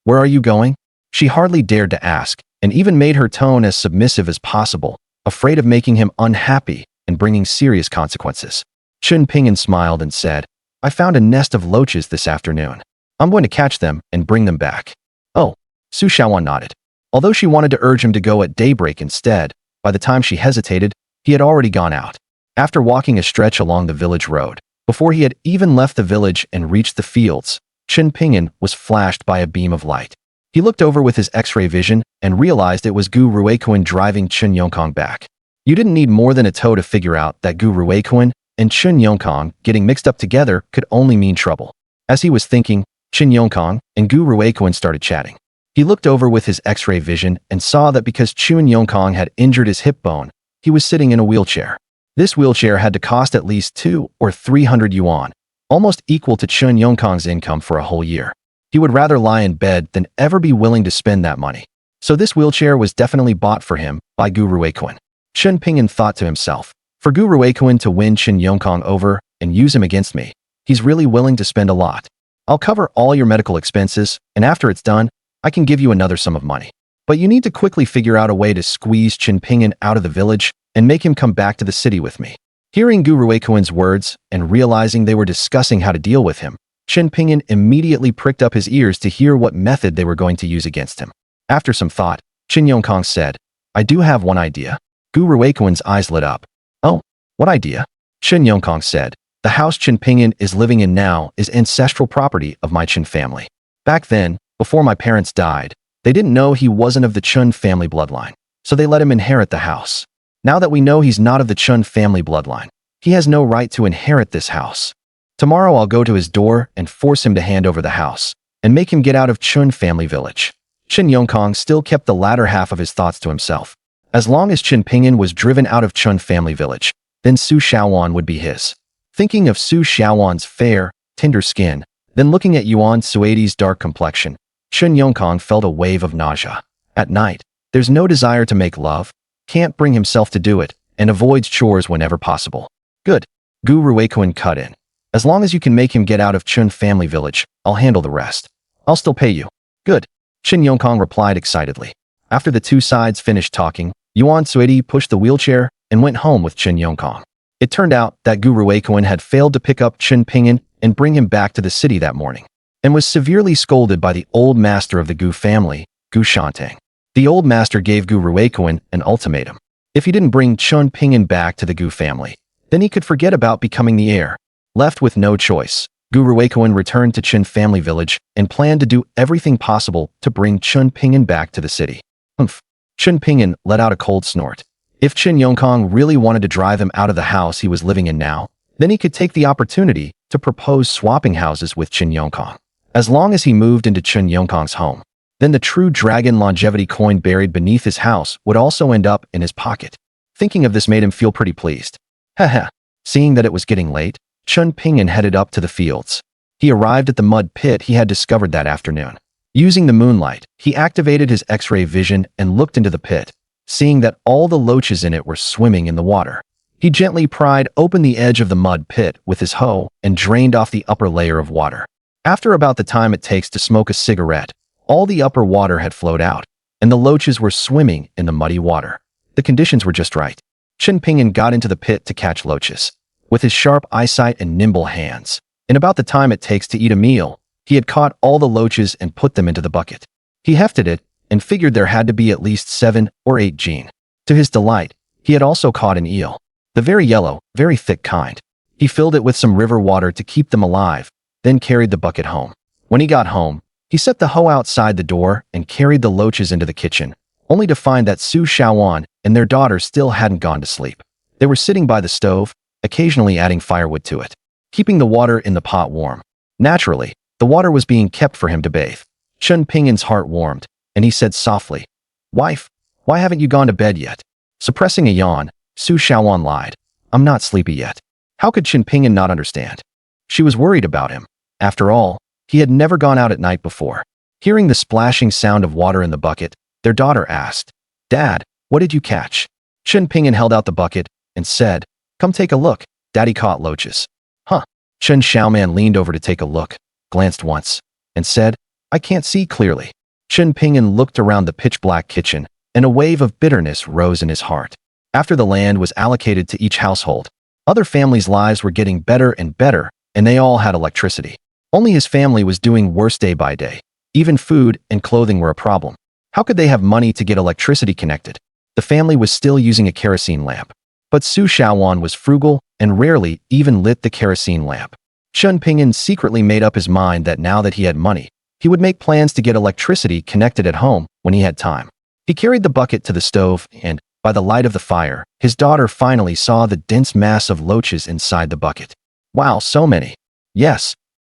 Where are you going?" She hardly dared to ask, and even made her tone as submissive as possible, afraid of making him unhappy and bringing serious consequences. Chen Pingyan smiled and said, "I found a nest of loaches this afternoon. I'm going to catch them and bring them back." "Oh," Su Xiaowan nodded. Although she wanted to urge him to go at daybreak instead, by the time she hesitated, he had already gone out. After walking a stretch along the village road, before he had even left the village and reached the fields, Chen Pingyan was flashed by a beam of light. He looked over with his X-ray vision and realized it was Gu Ruikuan driving Chen Yongkong back. You didn't need more than a toe to figure out that Gu Ruikuan and Chen Yongkong getting mixed up together could only mean trouble. As he was thinking, Chen Yongkong and Gu Ruikuan started chatting. He looked over with his X-ray vision and saw that because Chen Yongkong had injured his hip bone, he was sitting in a wheelchair. This wheelchair had to cost at least 200 or 300 yuan, almost equal to Chen Yongkong's income for a whole year. He He would rather lie in bed than ever be willing to spend that money. So this wheelchair was definitely bought for him by Gu Ruiquan. Chen Pingyan thought to himself, for Gu Ruiquan to win Chen Yongkong over and use him against me, he's really willing to spend a lot. I'll cover all your medical expenses, and after it's done, I can give you another sum of money. But you need to quickly figure out a way to squeeze Chen Pingyan out of the village and make him come back to the city with me. Hearing Gu Ruiquan's words and realizing they were discussing how to deal with him, Chen Pingyan immediately pricked up his ears to hear what method they were going to use against him. After some thought, Chen Yongkong said, I do have one idea. Gu Ruiquan's eyes lit up. Oh, what idea? Chen Yongkong said, the house Chen Pingyan is living in now is ancestral property of my Chen family. Back then, before my parents died, they didn't know he wasn't of the Chun family bloodline, so they let him inherit the house. Now that we know he's not of the Chun family bloodline, he has no right to inherit this house. Tomorrow I'll go to his door and force him to hand over the house, and make him get out of Chun family village. Chen Yongkong still kept the latter half of his thoughts to himself. As long as Chen Pingyan was driven out of Chun family village, then Su Xiaowan would be his. Thinking of Su Xiaowan's fair, tender skin, then looking at Yuan Suidi's dark complexion, Chen Yongkong felt a wave of nausea. At night, there's no desire to make love, can't bring himself to do it, and avoids chores whenever possible. Good. Gu Ruiquan cut in. As long as you can make him get out of Chun family village, I'll handle the rest. I'll still pay you. Good. Chen Yongkong replied excitedly. After the two sides finished talking, Yuan Suidi pushed the wheelchair and went home with Chen Yongkong. It turned out that Gu Ruiquan had failed to pick up Chen Pingyan and bring him back to the city that morning, and was severely scolded by the old master of the Gu family, Gu Shantang. The old master gave Gu Ruiquan an ultimatum. If he didn't bring Chen Pingyan back to the Gu family, then he could forget about becoming the heir. Left with no choice, Gu Ruiquan returned to Chen family village and planned to do everything possible to bring Chen Pingyan back to the city. Humph. Chen Pingyan let out a cold snort. If Chen Yongkong really wanted to drive him out of the house he was living in now, then he could take the opportunity to propose swapping houses with Chen Yongkong. As long as he moved into Chen Yongkong's home, then the true dragon longevity coin buried beneath his house would also end up in his pocket. Thinking of this made him feel pretty pleased. Haha. Seeing that it was getting late, Chen Pingyan headed up to the fields. He arrived at the mud pit he had discovered that afternoon. Using the moonlight, he activated his X-ray vision and looked into the pit, seeing that all the loaches in it were swimming in the water. He gently pried open the edge of the mud pit with his hoe and drained off the upper layer of water. After about the time it takes to smoke a cigarette, all the upper water had flowed out, and the loaches were swimming in the muddy water. The conditions were just right. Chen Pingyan got into the pit to catch loaches. With his sharp eyesight and nimble hands, in about the time it takes to eat a meal, he had caught all the loaches and put them into the bucket. He hefted it and figured there had to be at least 7 or 8 gene. To his delight, he had also caught an eel, the very yellow, very thick kind. He filled it with some river water to keep them alive, then carried the bucket home. When he got home, he set the hoe outside the door and carried the loaches into the kitchen, only to find that Su Xiaowan and their daughter still hadn't gone to sleep. They were sitting by the stove, occasionally adding firewood to it, keeping the water in the pot warm. Naturally, the water was being kept for him to bathe. Chen Pingyan's heart warmed, and he said softly, Wife, why haven't you gone to bed yet? Suppressing a yawn, Su Xiaowan lied. I'm not sleepy yet. How could Chen Pingyan not understand? She was worried about him. After all, he had never gone out at night before. Hearing the splashing sound of water in the bucket, their daughter asked, Dad, what did you catch? Chen Pingyan held out the bucket and said, Come take a look. Daddy caught loaches. Huh. Chen Xiaoman leaned over to take a look, glanced once, and said, I can't see clearly. Chen Pingyan looked around the pitch-black kitchen, and a wave of bitterness rose in his heart. After the land was allocated to each household, other families' lives were getting better and better, and they all had electricity. Only his family was doing worse day by day. Even food and clothing were a problem. How could they have money to get electricity connected? The family was still using a kerosene lamp. But Su Xiaowan was frugal and rarely even lit the kerosene lamp. Chen Pingyan secretly made up his mind that now that he had money, he would make plans to get electricity connected at home when he had time. He carried the bucket to the stove and, by the light of the fire, his daughter finally saw the dense mass of loaches inside the bucket. Wow, so many. Yes.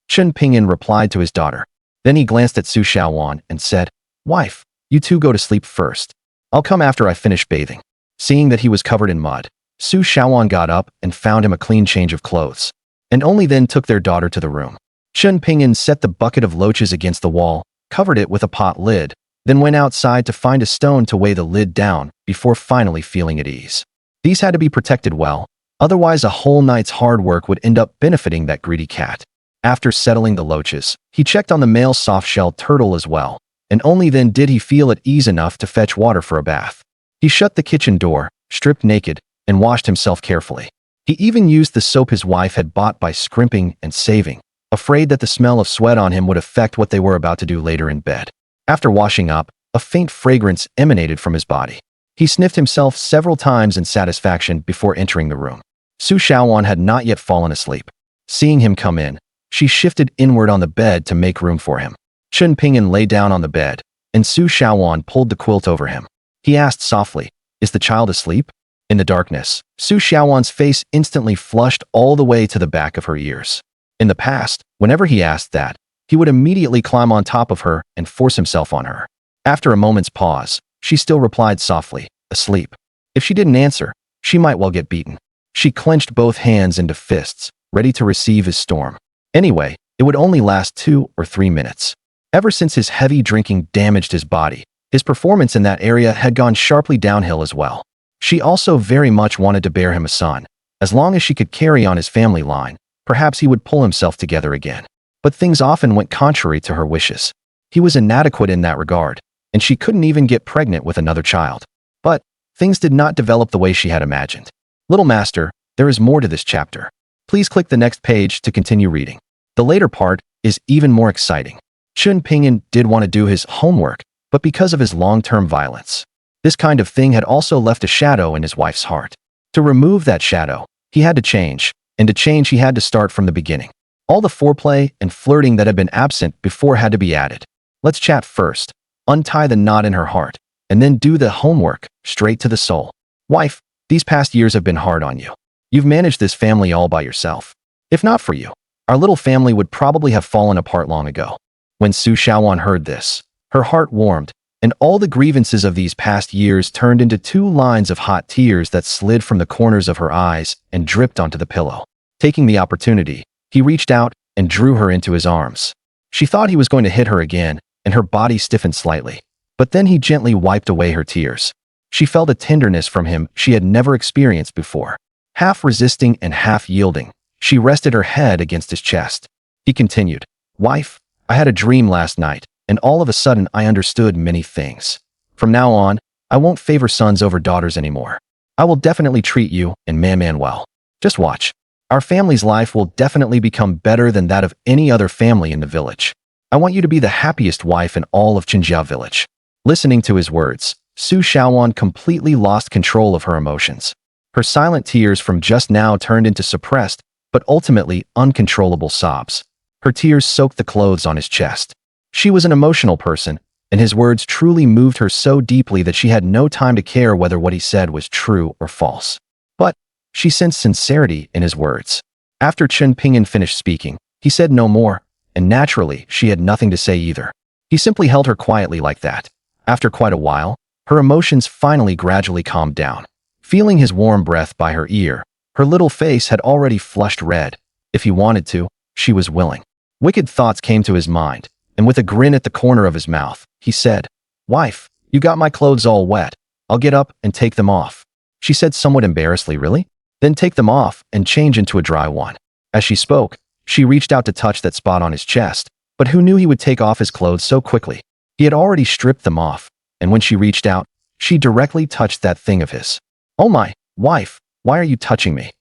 Chen Pingyan replied to his daughter. Then he glanced at Su Xiaowan and said, Wife, you two go to sleep first. I'll come after I finish bathing. Seeing that he was covered in mud, Su Xiaowan got up and found him a clean change of clothes, and only then took their daughter to the room. Chun Pingyan set the bucket of loaches against the wall, covered it with a pot lid, then went outside to find a stone to weigh the lid down before finally feeling at ease. These had to be protected well, otherwise a whole night's hard work would end up benefiting that greedy cat. After settling the loaches, he checked on the male soft-shelled turtle as well, and only then did he feel at ease enough to fetch water for a bath. He shut the kitchen door, stripped naked, and washed himself carefully. He even used the soap his wife had bought by scrimping and saving, afraid that the smell of sweat on him would affect what they were about to do later in bed. After washing up, a faint fragrance emanated from his body. He sniffed himself several times in satisfaction before entering the room. Su Xiaowan had not yet fallen asleep. Seeing him come in, she shifted inward on the bed to make room for him. Chun Pingyan lay down on the bed, and Su Xiaowan pulled the quilt over him. He asked softly, "Is the child asleep?" In the darkness, Su Xiaowan's face instantly flushed all the way to the back of her ears. In the past, whenever he asked that, he would immediately climb on top of her and force himself on her. After a moment's pause, she still replied softly, "Asleep." If she didn't answer, she might well get beaten. She clenched both hands into fists, ready to receive his storm. Anyway, it would only last 2 or 3 minutes. Ever since his heavy drinking damaged his body, his performance in that area had gone sharply downhill as well. She also very much wanted to bear him a son. As long as she could carry on his family line, perhaps he would pull himself together again. But things often went contrary to her wishes. He was inadequate in that regard, and she couldn't even get pregnant with another child. But things did not develop the way she had imagined. Little Master, there is more to this chapter. Please click the next page to continue reading. The later part is even more exciting. Chun Pingyan did want to do his homework, but because of his long-term violence, this kind of thing had also left a shadow in his wife's heart. To remove that shadow, he had to change, and to change he had to start from the beginning. All the foreplay and flirting that had been absent before had to be added. Let's chat first, untie the knot in her heart, and then do the homework, straight to the soul. Wife, these past years have been hard on you. You've managed this family all by yourself. If not for you, our little family would probably have fallen apart long ago. When Su Xiaowan heard this, her heart warmed, and all the grievances of these past years turned into 2 lines of hot tears that slid from the corners of her eyes and dripped onto the pillow. Taking the opportunity, he reached out and drew her into his arms. She thought he was going to hit her again, and her body stiffened slightly. But then he gently wiped away her tears. She felt a tenderness from him she had never experienced before. Half resisting and half yielding, she rested her head against his chest. He continued, "Wife, I had a dream last night, and all of a sudden I understood many things. From now on, I won't favor sons over daughters anymore. I will definitely treat you and Man well. Just watch. Our family's life will definitely become better than that of any other family in the village. I want you to be the happiest wife in all of Qinjiao village." Listening to his words, Su Xiaowan completely lost control of her emotions. Her silent tears from just now turned into suppressed, but ultimately uncontrollable sobs. Her tears soaked the clothes on his chest. She was an emotional person, and his words truly moved her so deeply that she had no time to care whether what he said was true or false. But she sensed sincerity in his words. After Chun Pingyan finished speaking, he said no more, and naturally, she had nothing to say either. He simply held her quietly like that. After quite a while, her emotions finally gradually calmed down. Feeling his warm breath by her ear, her little face had already flushed red. If he wanted to, she was willing. Wicked thoughts came to his mind, and with a grin at the corner of his mouth, he said, "Wife, you got my clothes all wet. I'll get up and take them off." She said somewhat embarrassedly, "Really? Then take them off and change into a dry one." As she spoke, she reached out to touch that spot on his chest, but who knew he would take off his clothes so quickly? He had already stripped them off, and when she reached out, she directly touched that thing of his. "Oh my, wife, why are you touching me?"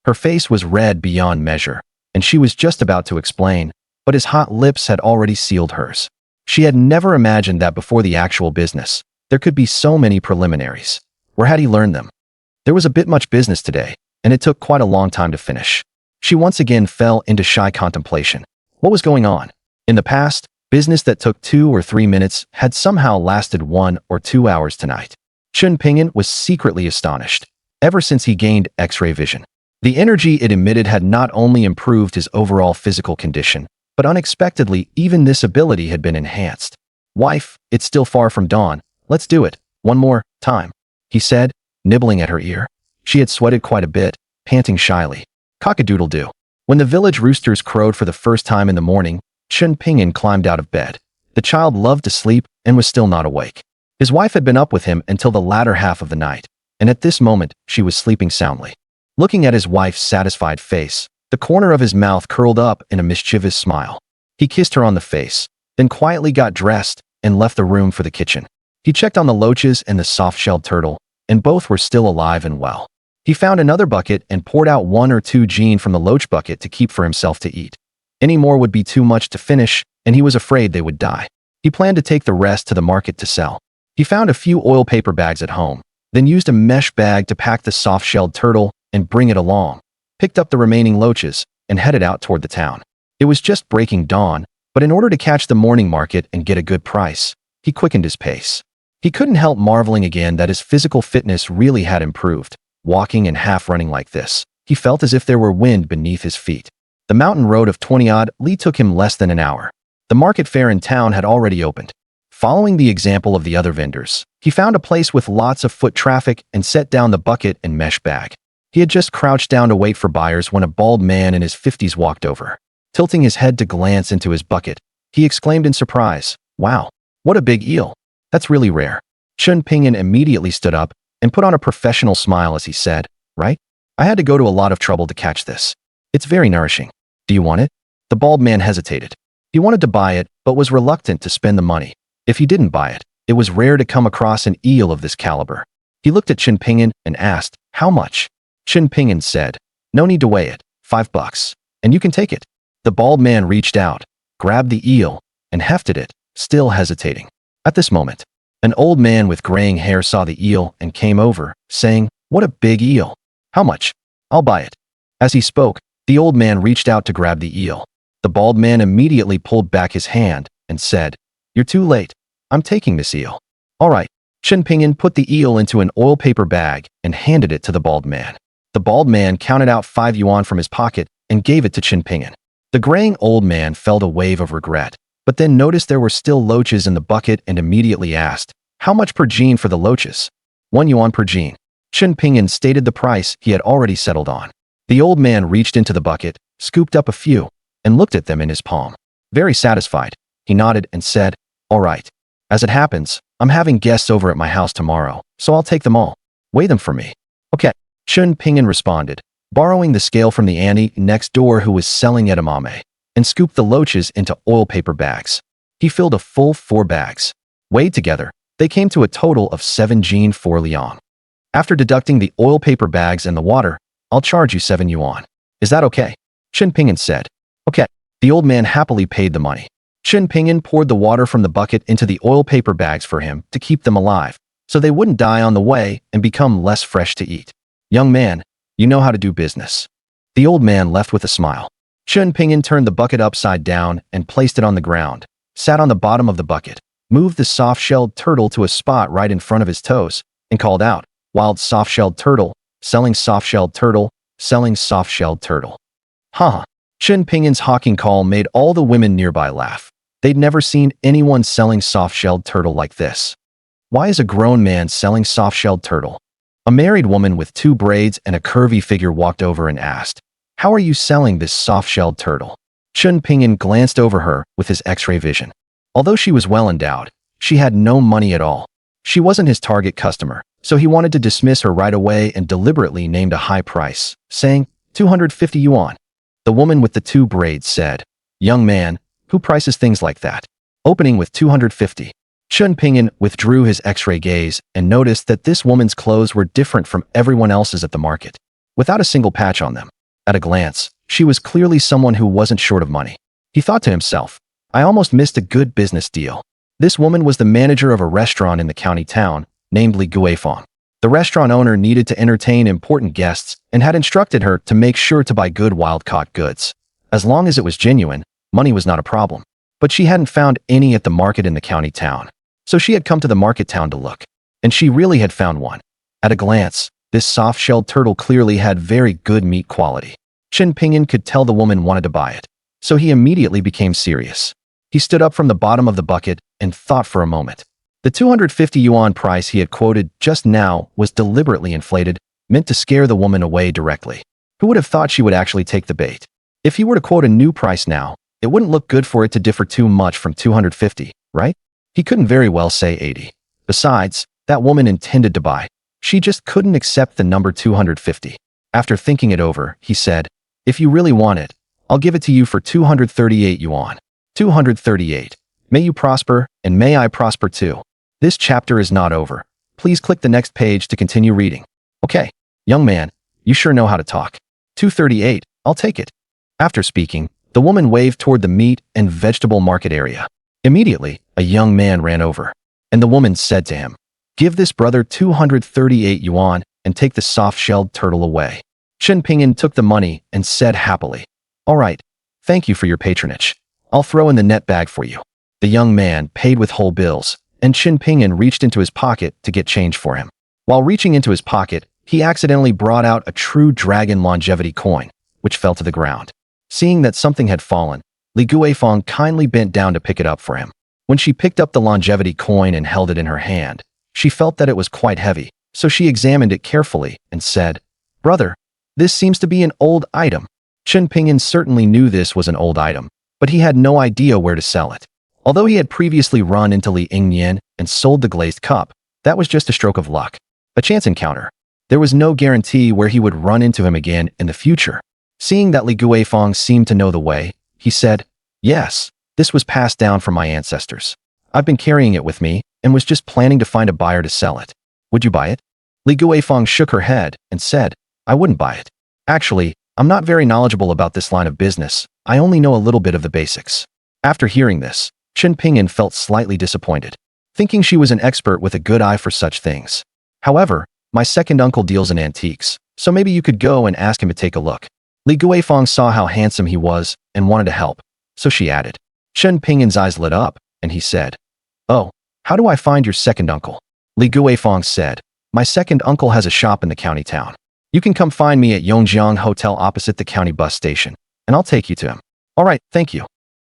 Her face was red beyond measure, and she was just about to explain, but his hot lips had already sealed hers. She had never imagined that before the actual business, there could be so many preliminaries. Where had he learned them? There was a bit much business today, and it took quite a long time to finish. She once again fell into shy contemplation. What was going on? In the past, business that took 2 or 3 minutes had somehow lasted 1 or 2 hours tonight. Chun Pingyan was secretly astonished. Ever since he gained X-ray vision, the energy it emitted had not only improved his overall physical condition, but unexpectedly, even this ability had been enhanced. "Wife, it's still far from dawn. Let's do it. One more time," he said, nibbling at her ear. She had sweated quite a bit, panting shyly. "Cock-a-doodle-doo. When the village roosters crowed for the first time in the morning, Chen Pingyan climbed out of bed. The child loved to sleep and was still not awake. His wife had been up with him until the latter half of the night, and at this moment, she was sleeping soundly. Looking at his wife's satisfied face, the corner of his mouth curled up in a mischievous smile. He kissed her on the face, then quietly got dressed and left the room for the kitchen. He checked on the loaches and the soft-shelled turtle, and both were still alive and well. He found another bucket and poured out 1 or 2 jeen from the loach bucket to keep for himself to eat. Any more would be too much to finish, and he was afraid they would die. He planned to take the rest to the market to sell. He found a few oil paper bags at home, then used a mesh bag to pack the soft-shelled turtle and bring it along, picked up the remaining loaches, and headed out toward the town. It was just breaking dawn, but in order to catch the morning market and get a good price, he quickened his pace. He couldn't help marveling again that his physical fitness really had improved. Walking and half-running like this, he felt as if there were wind beneath his feet. The mountain road of 20-odd li took him less than an hour. The market fair in town had already opened. Following the example of the other vendors, he found a place with lots of foot traffic and set down the bucket and mesh bag. He had just crouched down to wait for buyers when a bald man in his 50s walked over. Tilting his head to glance into his bucket, he exclaimed in surprise, "Wow, what a big eel. That's really rare." Chen Pingyan immediately stood up and put on a professional smile as he said, "Right? I had to go to a lot of trouble to catch this. It's very nourishing. Do you want it?" The bald man hesitated. He wanted to buy it, but was reluctant to spend the money. If he didn't buy it, it was rare to come across an eel of this caliber. He looked at Chen Pingyan and asked, "How much?" Chen Pingyan said, "No need to weigh it, $5, and you can take it." The bald man reached out, grabbed the eel, and hefted it, still hesitating. At this moment, an old man with graying hair saw the eel and came over, saying, "What a big eel. How much?" "I'll buy it." As he spoke, the old man reached out to grab the eel. The bald man immediately pulled back his hand and said, "You're too late. I'm taking this eel." "All right." Chen Pingyan put the eel into an oil paper bag and handed it to the bald man. The bald man counted out 5 yuan from his pocket and gave it to Chen Pingyan. The graying old man felt a wave of regret, but then noticed there were still loaches in the bucket and immediately asked, "How much per jeen for the loaches?" 1 yuan per jeen. Chen Pingyan stated the price he had already settled on. The old man reached into the bucket, scooped up a few, and looked at them in his palm. Very satisfied, he nodded and said, "All right. As it happens, I'm having guests over at my house tomorrow, so I'll take them all. Weigh them for me." "Okay." Chen Pingyan responded, borrowing the scale from the auntie next door who was selling edamame, and scooped the loaches into oil paper bags. He filled a full 4 bags. Weighed together, they came to a total of 7 jeen 4 liang. "After deducting the oil paper bags and the water, I'll charge you 7 yuan. Is that okay?" Chen Pingyan said. "Okay." The old man happily paid the money. Chen Pingyan poured the water from the bucket into the oil paper bags for him to keep them alive, so they wouldn't die on the way and become less fresh to eat. "Young man, you know how to do business." The old man left with a smile. Chen Pingyan turned the bucket upside down and placed it on the ground, sat on the bottom of the bucket, moved the soft-shelled turtle to a spot right in front of his toes, and called out, "Wild soft-shelled turtle, selling soft-shelled turtle, selling soft-shelled turtle." Haha. Chen Pingyan's hawking call made all the women nearby laugh. They'd never seen anyone selling soft-shelled turtle like this. Why is a grown man selling soft-shelled turtle? A married woman with 2 braids and a curvy figure walked over and asked, "How are you selling this soft-shelled turtle?" Chen Pingyan glanced over her with his X-ray vision. Although she was well endowed, she had no money at all. She wasn't his target customer, so he wanted to dismiss her right away and deliberately named a high price, saying, 250 yuan. The woman with the 2 braids said, "Young man, who prices things like that?" Opening with 250. Chen Pingyan withdrew his X-ray gaze and noticed that this woman's clothes were different from everyone else's at the market, without a single patch on them. At a glance, she was clearly someone who wasn't short of money. He thought to himself, "I almost missed a good business deal." This woman was the manager of a restaurant in the county town, named Li Guifang. The restaurant owner needed to entertain important guests and had instructed her to make sure to buy good wild-caught goods. As long as it was genuine, money was not a problem. But she hadn't found any at the market in the county town. So she had come to the market town to look. And she really had found one. At a glance, this soft-shelled turtle clearly had very good meat quality. Chen Pingyan could tell the woman wanted to buy it. So he immediately became serious. He stood up from the bottom of the bucket and thought for a moment. The 250 yuan price he had quoted just now was deliberately inflated, meant to scare the woman away directly. Who would have thought she would actually take the bait? If he were to quote a new price now, it wouldn't look good for it to differ too much from 250, right? He couldn't very well say 80. Besides, that woman intended to buy. She just couldn't accept the number 250. After thinking it over, he said, "If you really want it, I'll give it to you for 238 yuan. 238. May you prosper, and may I prosper too." This chapter is not over. Please click the next page to continue reading. Okay, young man, you sure know how to talk. 238, I'll take it. After speaking, the woman waved toward the meat and vegetable market area. Immediately, a young man ran over, and the woman said to him, "Give this brother 238 yuan and take the soft-shelled turtle away." Chen Pingyan took the money and said happily, "All right, thank you for your patronage. I'll throw in the net bag for you." The young man paid with whole bills, and Chen Pingyan reached into his pocket to get change for him. While reaching into his pocket, he accidentally brought out a true dragon longevity coin, which fell to the ground. Seeing that something had fallen, Li Guifeng kindly bent down to pick it up for him. When she picked up the longevity coin and held it in her hand, she felt that it was quite heavy, so she examined it carefully and said, "Brother, this seems to be an old item." Chen Pingyan certainly knew this was an old item, but he had no idea where to sell it. Although he had previously run into Li Yingnian and sold the glazed cup, that was just a stroke of luck, a chance encounter. There was no guarantee where he would run into him again in the future. Seeing that Li Guifeng seemed to know the way, he said, "Yes, this was passed down from my ancestors. I've been carrying it with me and was just planning to find a buyer to sell it. Would you buy it?" Li Guifeng shook her head and said, "I wouldn't buy it. Actually, I'm not very knowledgeable about this line of business. I only know a little bit of the basics." After hearing this, Chen Pingyan felt slightly disappointed, thinking she was an expert with a good eye for such things. "However, my second uncle deals in antiques, so maybe you could go and ask him to take a look." Li Guifeng saw how handsome he was and wanted to help, so she added. Chen Pingyan's eyes lit up, and he said, "Oh, how do I find your second uncle?" Li Guifeng said, "My second uncle has a shop in the county town. You can come find me at Yongjiang Hotel opposite the county bus station, and I'll take you to him." "All right, thank you."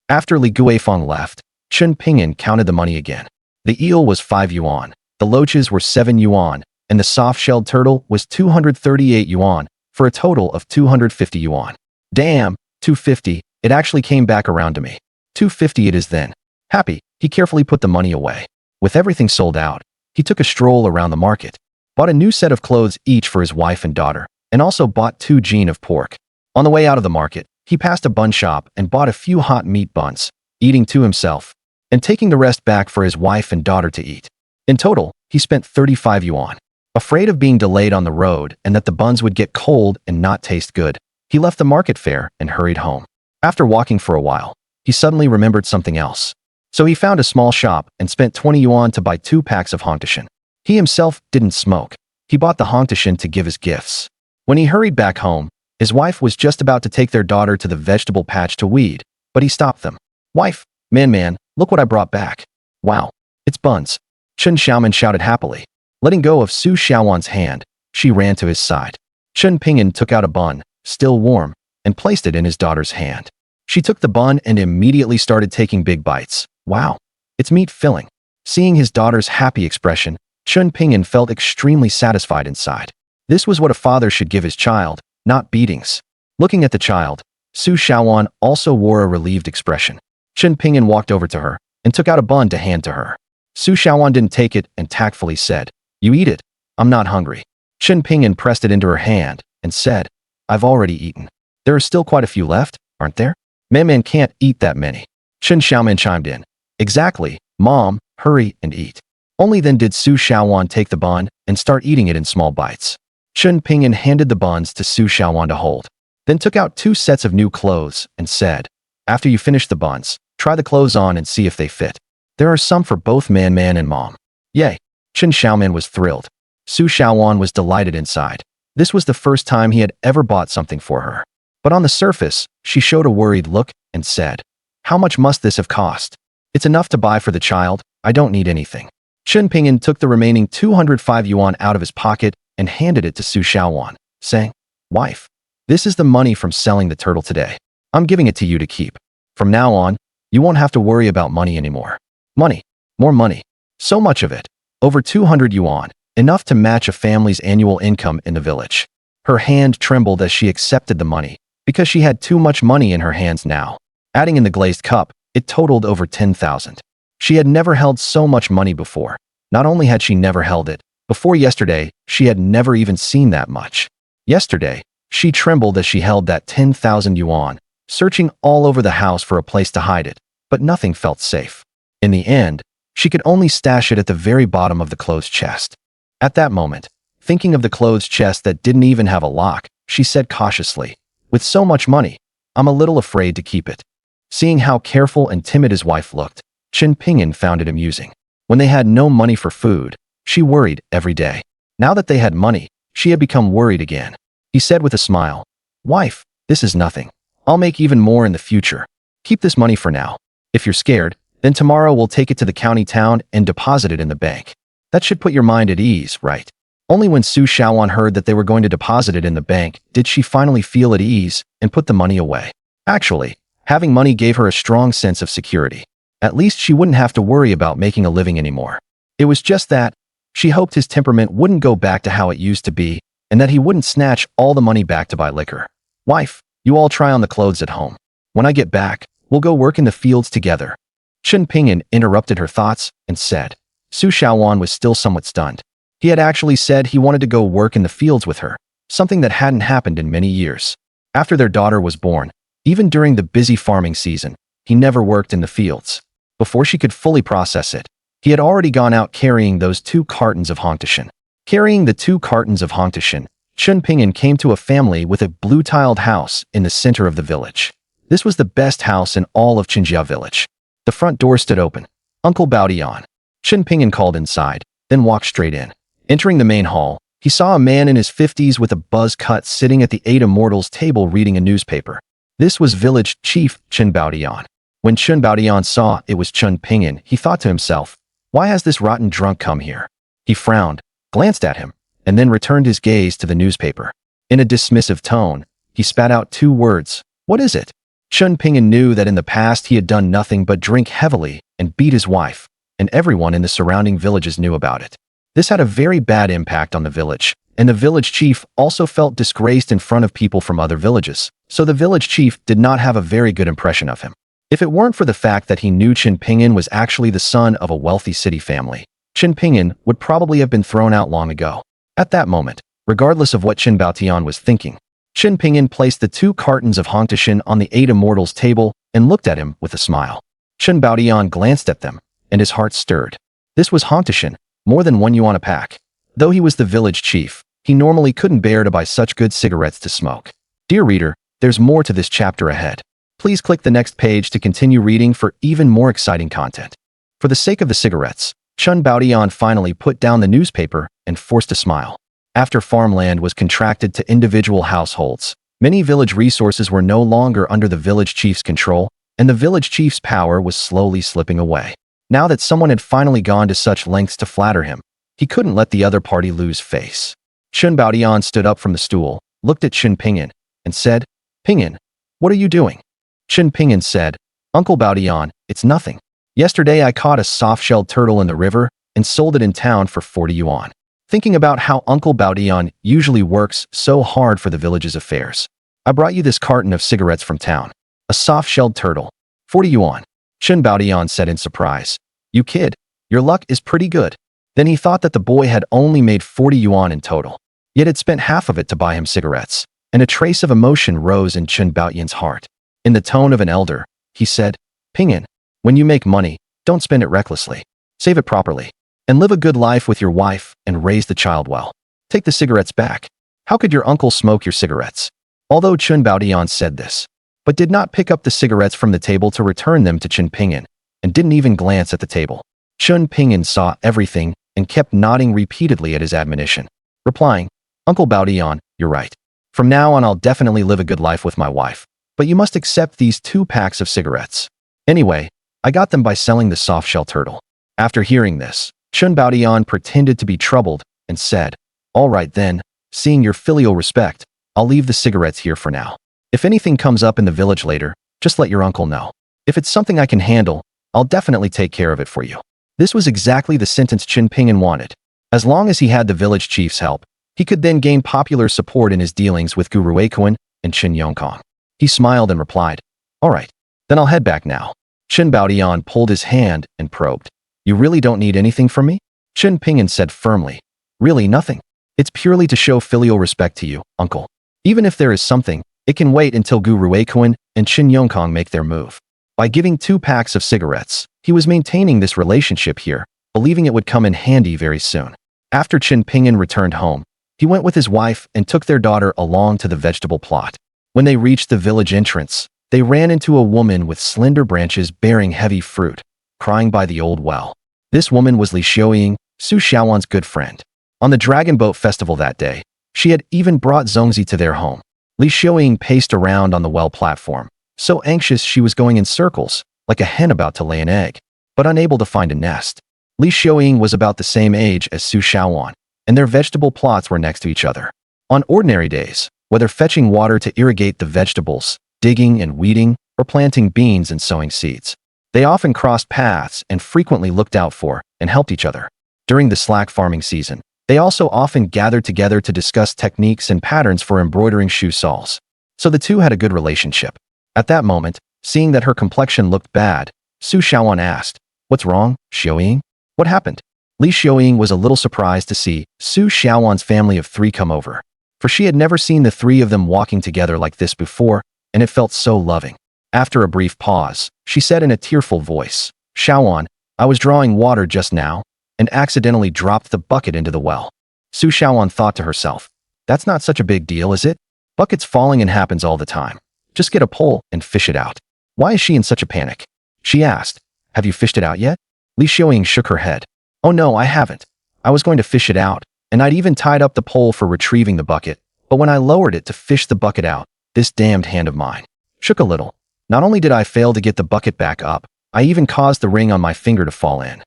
After Li Guifeng left, Chen Pingyan counted the money again. The eel was 5 yuan, the loaches were 7 yuan, and the soft-shelled turtle was 238 yuan, for a total of 250 yuan. Damn, 250, it actually came back around to me. 250 it is then. Happy, he carefully put the money away. With everything sold out, he took a stroll around the market, bought a new set of clothes each for his wife and daughter, and also bought 2 jin of pork. On the way out of the market, he passed a bun shop and bought a few hot meat buns, eating 2 himself, and taking the rest back for his wife and daughter to eat. In total, he spent 35 yuan. Afraid of being delayed on the road and that the buns would get cold and not taste good, he left the market fair and hurried home. After walking for a while, he suddenly remembered something else. So he found a small shop and spent 20 yuan to buy 2 packs of Hongtashan. He himself didn't smoke. He bought the Hongtashan to give as gifts. When he hurried back home, his wife was just about to take their daughter to the vegetable patch to weed, but he stopped them. "Wife, man, look what I brought back." "Wow, it's buns." Chen Xiaoman shouted happily. Letting go of Su Xiaowan's hand, she ran to his side. Chen Pingyan took out a bun, still warm, and placed it in his daughter's hand. She took the bun and immediately started taking big bites. "Wow, it's meat filling." Seeing his daughter's happy expression, Chen Pingyan felt extremely satisfied inside. This was what a father should give his child, not beatings. Looking at the child, Su Xiaowan also wore a relieved expression. Chen Pingyan walked over to her and took out a bun to hand to her. Su Xiaowan didn't take it and tactfully said, "You eat it. I'm not hungry." Chen Pingyan pressed it into her hand and said, "I've already eaten. There are still quite a few left, aren't there?" "Man can't eat that many." Chen Xiaoman chimed in. "Exactly, Mom, hurry and eat." Only then did Su Xiaowan take the bun and start eating it in small bites. Chen Pingyan handed the buns to Su Xiaowan to hold, then took out 2 sets of new clothes and said, "After you finish the buns, try the clothes on and see if they fit. There are some for both man and Mom." "Yay." Chen Xiaoman was thrilled. Su Xiaowan was delighted inside. This was the first time he had ever bought something for her. But on the surface, she showed a worried look and said, "How much must this have cost?" "It's enough to buy for the child. I don't need anything." Chen Pingyan took the remaining 205 yuan out of his pocket and handed it to Su Xiaowan, saying, "Wife, this is the money from selling the turtle today. I'm giving it to you to keep. From now on, you won't have to worry about money anymore. Money. More money. So much of it. Over 200 yuan, enough to match a family's annual income in the village." Her hand trembled as she accepted the money, because she had too much money in her hands now. Adding in the glazed cup, it totaled over 10,000. She had never held so much money before. Not only had she never held it, before yesterday, she had never even seen that much. Yesterday, she trembled as she held that 10,000 yuan, searching all over the house for a place to hide it, but nothing felt safe. In the end, she could only stash it at the very bottom of the clothes chest. At that moment, thinking of the clothes chest that didn't even have a lock, she said cautiously, "With so much money, I'm a little afraid to keep it." Seeing how careful and timid his wife looked, Chen Pingyan found it amusing. When they had no money for food, she worried every day. Now that they had money, she had become worried again. He said with a smile, "Wife, this is nothing. I'll make even more in the future. Keep this money for now. If you're scared, then tomorrow we'll take it to the county town and deposit it in the bank. That should put your mind at ease, right?" Only when Su Shaoan heard that they were going to deposit it in the bank did she finally feel at ease and put the money away. Actually, having money gave her a strong sense of security. At least she wouldn't have to worry about making a living anymore. It was just that she hoped his temperament wouldn't go back to how it used to be and that he wouldn't snatch all the money back to buy liquor. "Wife, you all try on the clothes at home. When I get back, we'll go work in the fields together." Chen Pingyan interrupted her thoughts and said. Su Shaoan was still somewhat stunned. He had actually said he wanted to go work in the fields with her, something that hadn't happened in many years. After their daughter was born, even during the busy farming season, he never worked in the fields. Before she could fully process it, he had already gone out carrying those 2 cartons of Hongtashan. Carrying the 2 cartons of Hongtashan, Chen Pingyan came to a family with a blue-tiled house in the center of the village. This was the best house in all of Qinjia village. The front door stood open. Uncle Baodian. Chen Pingyan called inside, then walked straight in. Entering the main hall, he saw a man in his 50s with a buzz cut sitting at the 8 Immortals table reading a newspaper. This was village chief Chen Baodian. When Chen Baodian saw it was Chen Pingyan, he thought to himself, "Why has this rotten drunk come here?" He frowned, glanced at him, and then returned his gaze to the newspaper. In a dismissive tone, he spat out 2 words, "What is it?" Chen Pingyan knew that in the past he had done nothing but drink heavily and beat his wife, and everyone in the surrounding villages knew about it. This had a very bad impact on the village, and the village chief also felt disgraced in front of people from other villages, so the village chief did not have a very good impression of him. If it weren't for the fact that he knew Chen Pingyan was actually the son of a wealthy city family, Chen Pingyan would probably have been thrown out long ago. At that moment, regardless of what Chen Baotian was thinking, Chen Pingyan placed the 2 cartons of Hongtashan on the 8 Immortals table and looked at him with a smile. Chen Baotian glanced at them, and his heart stirred. This was Hongtashan, more than 1 yuan a pack. Though he was the village chief, he normally couldn't bear to buy such good cigarettes to smoke. Dear reader, there's more to this chapter ahead. Please click the next page to continue reading for even more exciting content. For the sake of the cigarettes, Chen Baotian finally put down the newspaper and forced a smile. After farmland was contracted to individual households, many village resources were no longer under the village chief's control, and the village chief's power was slowly slipping away. Now that someone had finally gone to such lengths to flatter him, he couldn't let the other party lose face. Chen Baotian stood up from the stool, looked at Chen Pingyan, and said, "Pingyan, what are you doing?" Chen Pingyan said, "Uncle Baotian, it's nothing. Yesterday I caught a soft-shelled turtle in the river and sold it in town for 40 yuan. Thinking about how Uncle Baotian usually works so hard for the village's affairs, I brought you this carton of cigarettes from town. A soft-shelled turtle. 40 yuan. Chen Baotian said in surprise. "You kid, your luck is pretty good." Then he thought that the boy had only made 40 yuan in total, yet had spent half of it to buy him cigarettes, and a trace of emotion rose in Chen Baotian's heart. In the tone of an elder, he said, "Pingyan, when you make money, don't spend it recklessly. Save it properly, and live a good life with your wife and raise the child well. Take the cigarettes back. How could your uncle smoke your cigarettes?" Although Chen Baotian said this, but did not pick up the cigarettes from the table to return them to Chen Pingyan, and didn't even glance at the table. Chen Pingyan saw everything and kept nodding repeatedly at his admonition, replying, "Uncle Baotian, you're right. From now on I'll definitely live a good life with my wife, but you must accept these 2 packs of cigarettes. Anyway, I got them by selling the soft-shell turtle." After hearing this, Chen Baotian pretended to be troubled and said, "All right then, seeing your filial respect, I'll leave the cigarettes here for now. If anything comes up in the village later, just let your uncle know. If it's something I can handle, I'll definitely take care of it for you." This was exactly the sentence Chen Pingyan wanted. As long as he had the village chief's help, he could then gain popular support in his dealings with Guru Akuan and Chen Yongkong. He smiled and replied, "All right, then I'll head back now." Chen Baodian pulled his hand and probed. "You really don't need anything from me?" Chen Pingyan said firmly, "Really nothing. It's purely to show filial respect to you, uncle. Even if there is something, it can wait until Gu Ruikuan and Qin Yongkong make their move." By giving 2 packs of cigarettes, he was maintaining this relationship here, believing it would come in handy very soon. After Chen Pingyan returned home, he went with his wife and took their daughter along to the vegetable plot. When they reached the village entrance, they ran into a woman with slender branches bearing heavy fruit, crying by the old well. This woman was Li Xiaoying, Su Xiaowan's good friend. On the Dragon Boat Festival that day, she had even brought Zongzi to their home. Li Xiaoying paced around on the well platform, so anxious she was going in circles, like a hen about to lay an egg, but unable to find a nest. Li Xiaoying was about the same age as Su Xiaowan, and their vegetable plots were next to each other. On ordinary days, whether fetching water to irrigate the vegetables, digging and weeding, or planting beans and sowing seeds, they often crossed paths and frequently looked out for and helped each other. During the slack farming season, they also often gathered together to discuss techniques and patterns for embroidering shoe soles. So the two had a good relationship. At that moment, seeing that her complexion looked bad, Su Xiaowan asked, "What's wrong, Xiaoying? What happened?" Li Xiaoying was a little surprised to see Su Xiaowan's family of 3 come over, for she had never seen the 3 of them walking together like this before, and it felt so loving. After a brief pause, she said in a tearful voice, "Xiaowan, I was drawing water just now, and accidentally dropped the bucket into the well." Su Xiaowan thought to herself, "That's not such a big deal, is it? Buckets falling in happens all the time. Just get a pole and fish it out." "Why is she in such a panic?" she asked. "Have you fished it out yet?" Li Xiaoying shook her head. "Oh no, I haven't. I was going to fish it out, and I'd even tied up the pole for retrieving the bucket, but when I lowered it to fish the bucket out, this damned hand of mine shook a little. Not only did I fail to get the bucket back up, I even caused the ring on my finger to fall in."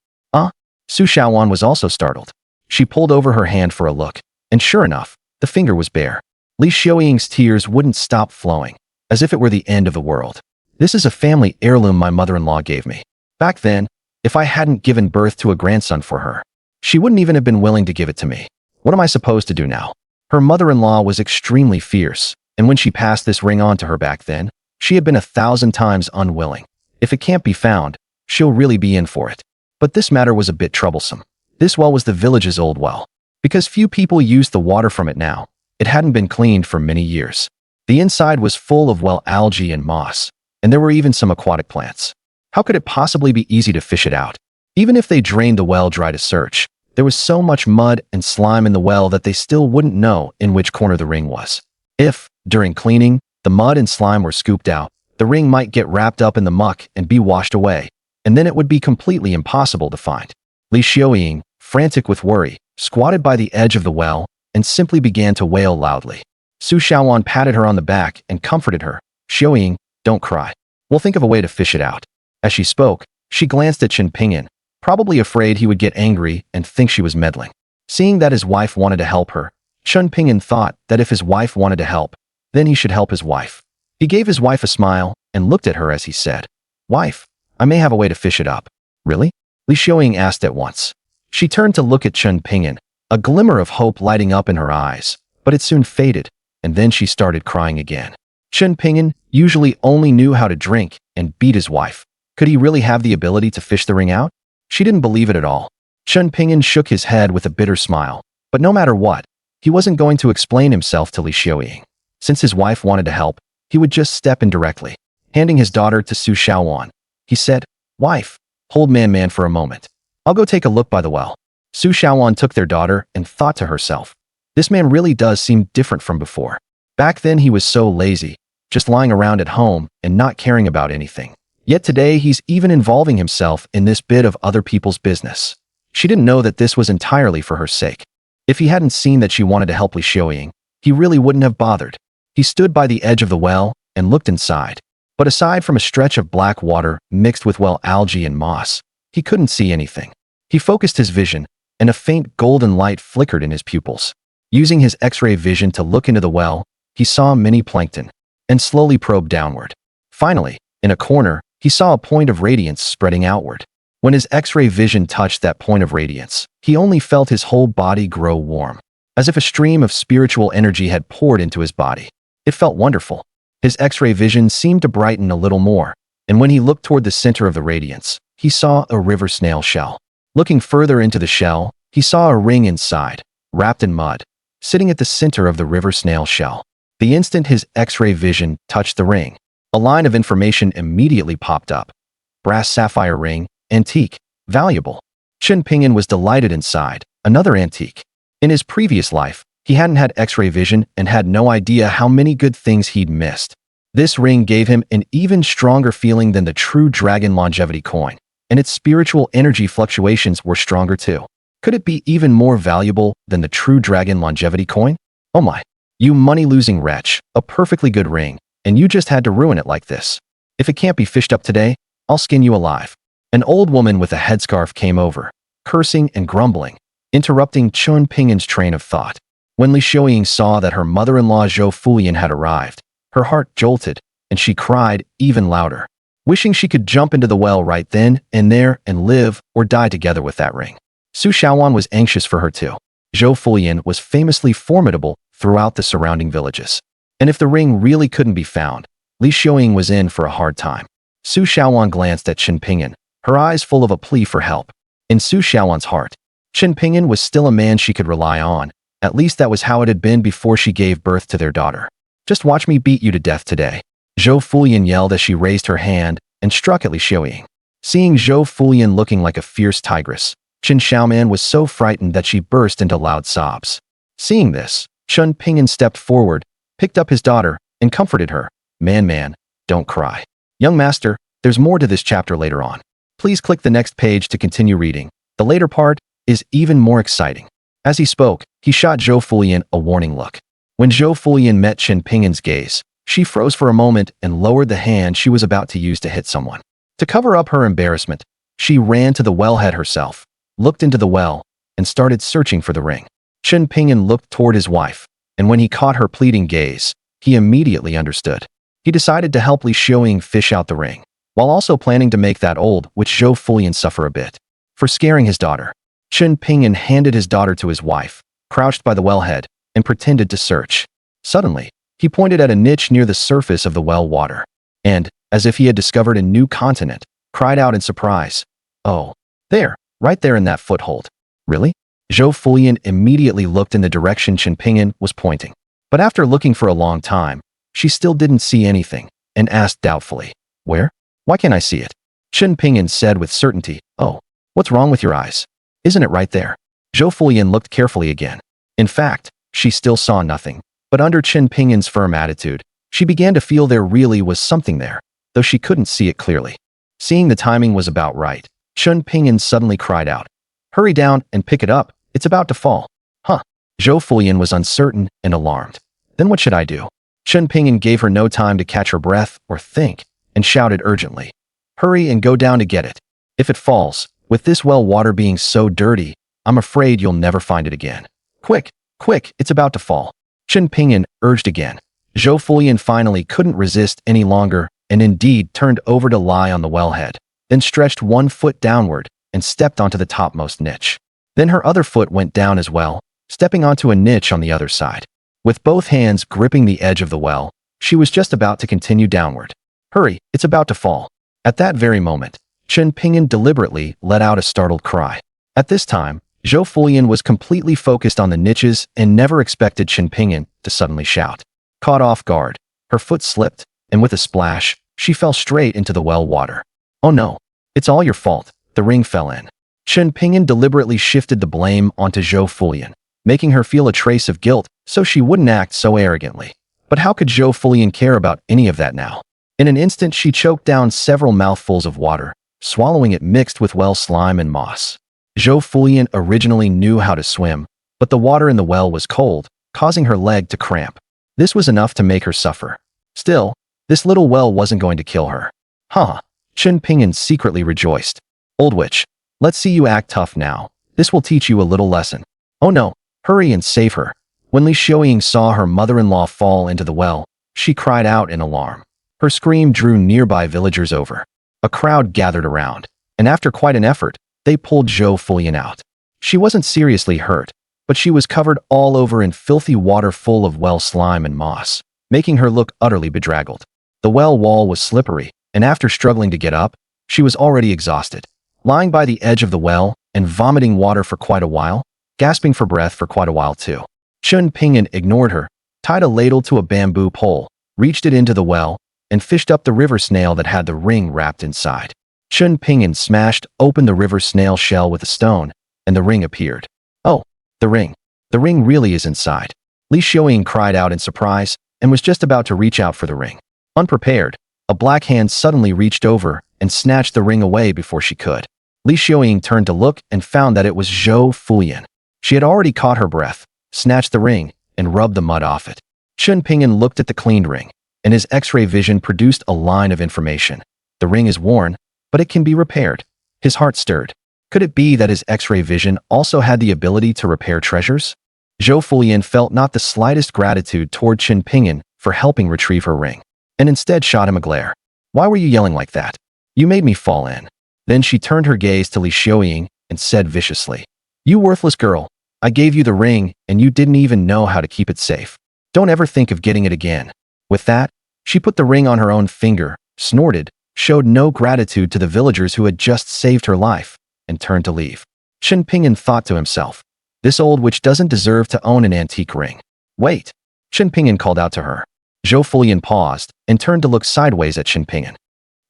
Su Xiaowan was also startled. She pulled over her hand for a look, and sure enough, the finger was bare. Li Xiaoying's tears wouldn't stop flowing, as if it were the end of the world. "This is a family heirloom my mother-in-law gave me. Back then, if I hadn't given birth to a grandson for her, she wouldn't even have been willing to give it to me. What am I supposed to do now?" Her mother-in-law was extremely fierce, and when she passed this ring on to her back then, she had been 1,000 times unwilling. If it can't be found, she'll really be in for it. But this matter was a bit troublesome. This well was the village's old well. Because few people used the water from it now, it hadn't been cleaned for many years. The inside was full of well algae and moss, and there were even some aquatic plants. How could it possibly be easy to fish it out? Even if they drained the well dry to search, there was so much mud and slime in the well that they still wouldn't know in which corner the ring was. If, during cleaning, the mud and slime were scooped out, the ring might get wrapped up in the muck and be washed away, and then it would be completely impossible to find. Li Xiaoying, frantic with worry, squatted by the edge of the well and simply began to wail loudly. Su Xiaowan patted her on the back and comforted her. "Xiaoying, don't cry. We'll think of a way to fish it out." As she spoke, she glanced at Chen Pingyan, probably afraid he would get angry and think she was meddling. Seeing that his wife wanted to help her, Chen Pingyan thought that if his wife wanted to help, then he should help his wife. He gave his wife a smile and looked at her as he said, "Wife, I may have a way to fish it up." "Really?" Li Xiaoying asked at once. She turned to look at Chen Pingyan, a glimmer of hope lighting up in her eyes, but it soon faded, and then she started crying again. Chen Pingyan usually only knew how to drink and beat his wife. Could he really have the ability to fish the ring out? She didn't believe it at all. Chen Pingyan shook his head with a bitter smile, but no matter what, he wasn't going to explain himself to Li Xiaoying. Since his wife wanted to help, he would just step in directly. Handing his daughter to Su Xiaowan, he said, "Wife, hold man for a moment. I'll go take a look by the well." Su Xiaowan took their daughter and thought to herself, "This man really does seem different from before. Back then he was so lazy, just lying around at home and not caring about anything. Yet today he's even involving himself in this bit of other people's business." She didn't know that this was entirely for her sake. If he hadn't seen that she wanted to help Li Xiaoying, he really wouldn't have bothered. He stood by the edge of the well and looked inside. But aside from a stretch of black water mixed with well algae and moss, he couldn't see anything. He focused his vision, and a faint golden light flickered in his pupils. Using his X-ray vision to look into the well, he saw many plankton, and slowly probed downward. Finally, in a corner, he saw a point of radiance spreading outward. When his X-ray vision touched that point of radiance, he only felt his whole body grow warm, as if a stream of spiritual energy had poured into his body. It felt wonderful. His X-ray vision seemed to brighten a little more, and when he looked toward the center of the radiance, he saw a river snail shell. Looking further into the shell, he saw a ring inside, wrapped in mud, sitting at the center of the river snail shell. The instant his X-ray vision touched the ring, a line of information immediately popped up. Brass sapphire ring, antique, valuable. Chen Pingyan was delighted inside, another antique. In his previous life, he hadn't had X-ray vision and had no idea how many good things he'd missed. This ring gave him an even stronger feeling than the true dragon longevity coin, and its spiritual energy fluctuations were stronger too. Could it be even more valuable than the true dragon longevity coin? Oh my, you money-losing wretch, a perfectly good ring, and you just had to ruin it like this. If it can't be fished up today, I'll skin you alive. An old woman with a headscarf came over, cursing and grumbling, interrupting Chen Pingyan's train of thought. When Li Xiuying saw that her mother-in-law Zhou Fulian had arrived, her heart jolted, and she cried even louder, wishing she could jump into the well right then and there and live or die together with that ring. Su Xiaowan was anxious for her too. Zhou Fulian was famously formidable throughout the surrounding villages. And if the ring really couldn't be found, Li Xiuying was in for a hard time. Su Xiaowan glanced at Chen Pingyan, her eyes full of a plea for help. In Su Xiaowan's heart, Chen Pingyan was still a man she could rely on. At least that was how it had been before she gave birth to their daughter. Just watch me beat you to death today. Zhou Fulian yelled as she raised her hand and struck at Li Xiuying. Seeing Zhou Fulian looking like a fierce tigress, Chen Xiaoman was so frightened that she burst into loud sobs. Seeing this, Chen Pingyan stepped forward, picked up his daughter, and comforted her. Man, don't cry. Young master, there's more to this chapter later on. Please click the next page to continue reading. The later part is even more exciting. As he spoke, he shot Zhou Fulian a warning look. When Zhou Fulian met Chen Pingyan's gaze, she froze for a moment and lowered the hand she was about to use to hit someone. To cover up her embarrassment, she ran to the wellhead herself, looked into the well, and started searching for the ring. Chen Pingyan looked toward his wife, and when he caught her pleading gaze, he immediately understood. He decided to help Li Xiuying fish out the ring, while also planning to make that old witch Zhou Fulian suffer a bit for scaring his daughter. Chen Pingyan handed his daughter to his wife, crouched by the wellhead, and pretended to search. Suddenly, he pointed at a niche near the surface of the well water, and, as if he had discovered a new continent, cried out in surprise, "Oh, there, right there in that foothold." Really? Zhou Fulian immediately looked in the direction Chen Pingyan was pointing. But after looking for a long time, she still didn't see anything, and asked doubtfully, "Where? Why can't I see it?" Chen Pingyan said with certainty, "Oh, what's wrong with your eyes? Isn't it right there?" Zhou Fulian looked carefully again. In fact, she still saw nothing. But under Chen Pingyan's firm attitude, she began to feel there really was something there, though she couldn't see it clearly. Seeing the timing was about right, Chen Pingyan suddenly cried out, "Hurry down and pick it up, it's about to fall." Huh. Zhou Fulian was uncertain and alarmed. Then what should I do? Chen Pingyan gave her no time to catch her breath or think, and shouted urgently, "Hurry and go down to get it. If it falls, with this well water being so dirty, I'm afraid you'll never find it again. Quick, quick, it's about to fall." Chen Pingyan urged again. Zhou Fulian finally couldn't resist any longer and indeed turned over to lie on the wellhead, then stretched one foot downward and stepped onto the topmost niche. Then her other foot went down as well, stepping onto a niche on the other side. With both hands gripping the edge of the well, she was just about to continue downward. "Hurry, it's about to fall." At that very moment, Chen Pingyan deliberately let out a startled cry. At this time, Zhou Fulian was completely focused on the niches and never expected Chen Pingyan to suddenly shout. Caught off guard, her foot slipped, and with a splash, she fell straight into the well water. "Oh no, it's all your fault, the ring fell in." Chen Pingyan deliberately shifted the blame onto Zhou Fulian, making her feel a trace of guilt so she wouldn't act so arrogantly. But how could Zhou Fulian care about any of that now? In an instant, she choked down several mouthfuls of water, swallowing it mixed with well slime and moss. Zhou Fulian originally knew how to swim, but the water in the well was cold, causing her leg to cramp. This was enough to make her suffer. Still, this little well wasn't going to kill her. Huh. Chen Pingyan secretly rejoiced. "Old witch, let's see you act tough now. This will teach you a little lesson." "Oh no, hurry and save her." When Li Xiuying saw her mother-in-law fall into the well, she cried out in alarm. Her scream drew nearby villagers over. A crowd gathered around, and after quite an effort, they pulled Zhou Fulian out. She wasn't seriously hurt, but she was covered all over in filthy water full of well slime and moss, making her look utterly bedraggled. The well wall was slippery, and after struggling to get up, she was already exhausted. Lying by the edge of the well and vomiting water for quite a while, gasping for breath for quite a while too. Chun Pingyan ignored her, tied a ladle to a bamboo pole, reached it into the well, and fished up the river snail that had the ring wrapped inside. Chun Pingyan smashed open the river snail shell with a stone, and the ring appeared. Oh, the ring. The ring really is inside. Li Xiaoying cried out in surprise and was just about to reach out for the ring. Unprepared, a black hand suddenly reached over and snatched the ring away before she could. Li Xiaoying turned to look and found that it was Zhou Fulian. She had already caught her breath, snatched the ring, and rubbed the mud off it. Chun Pingyan looked at the cleaned ring, and his X-ray vision produced a line of information. The ring is worn, but it can be repaired. His heart stirred. Could it be that his X-ray vision also had the ability to repair treasures? Zhou Fulian felt not the slightest gratitude toward Chun Pingyan for helping retrieve her ring, and instead shot him a glare. Why were you yelling like that? You made me fall in. Then she turned her gaze to Li Xiaoying and said viciously, You worthless girl, I gave you the ring and you didn't even know how to keep it safe. Don't ever think of getting it again. With that, she put the ring on her own finger, snorted, showed no gratitude to the villagers who had just saved her life, and turned to leave. Chun Pingyan thought to himself, This old witch doesn't deserve to own an antique ring. Wait. Chun Pingyan called out to her. Zhou Fulian paused and turned to look sideways at Chun Pingyan.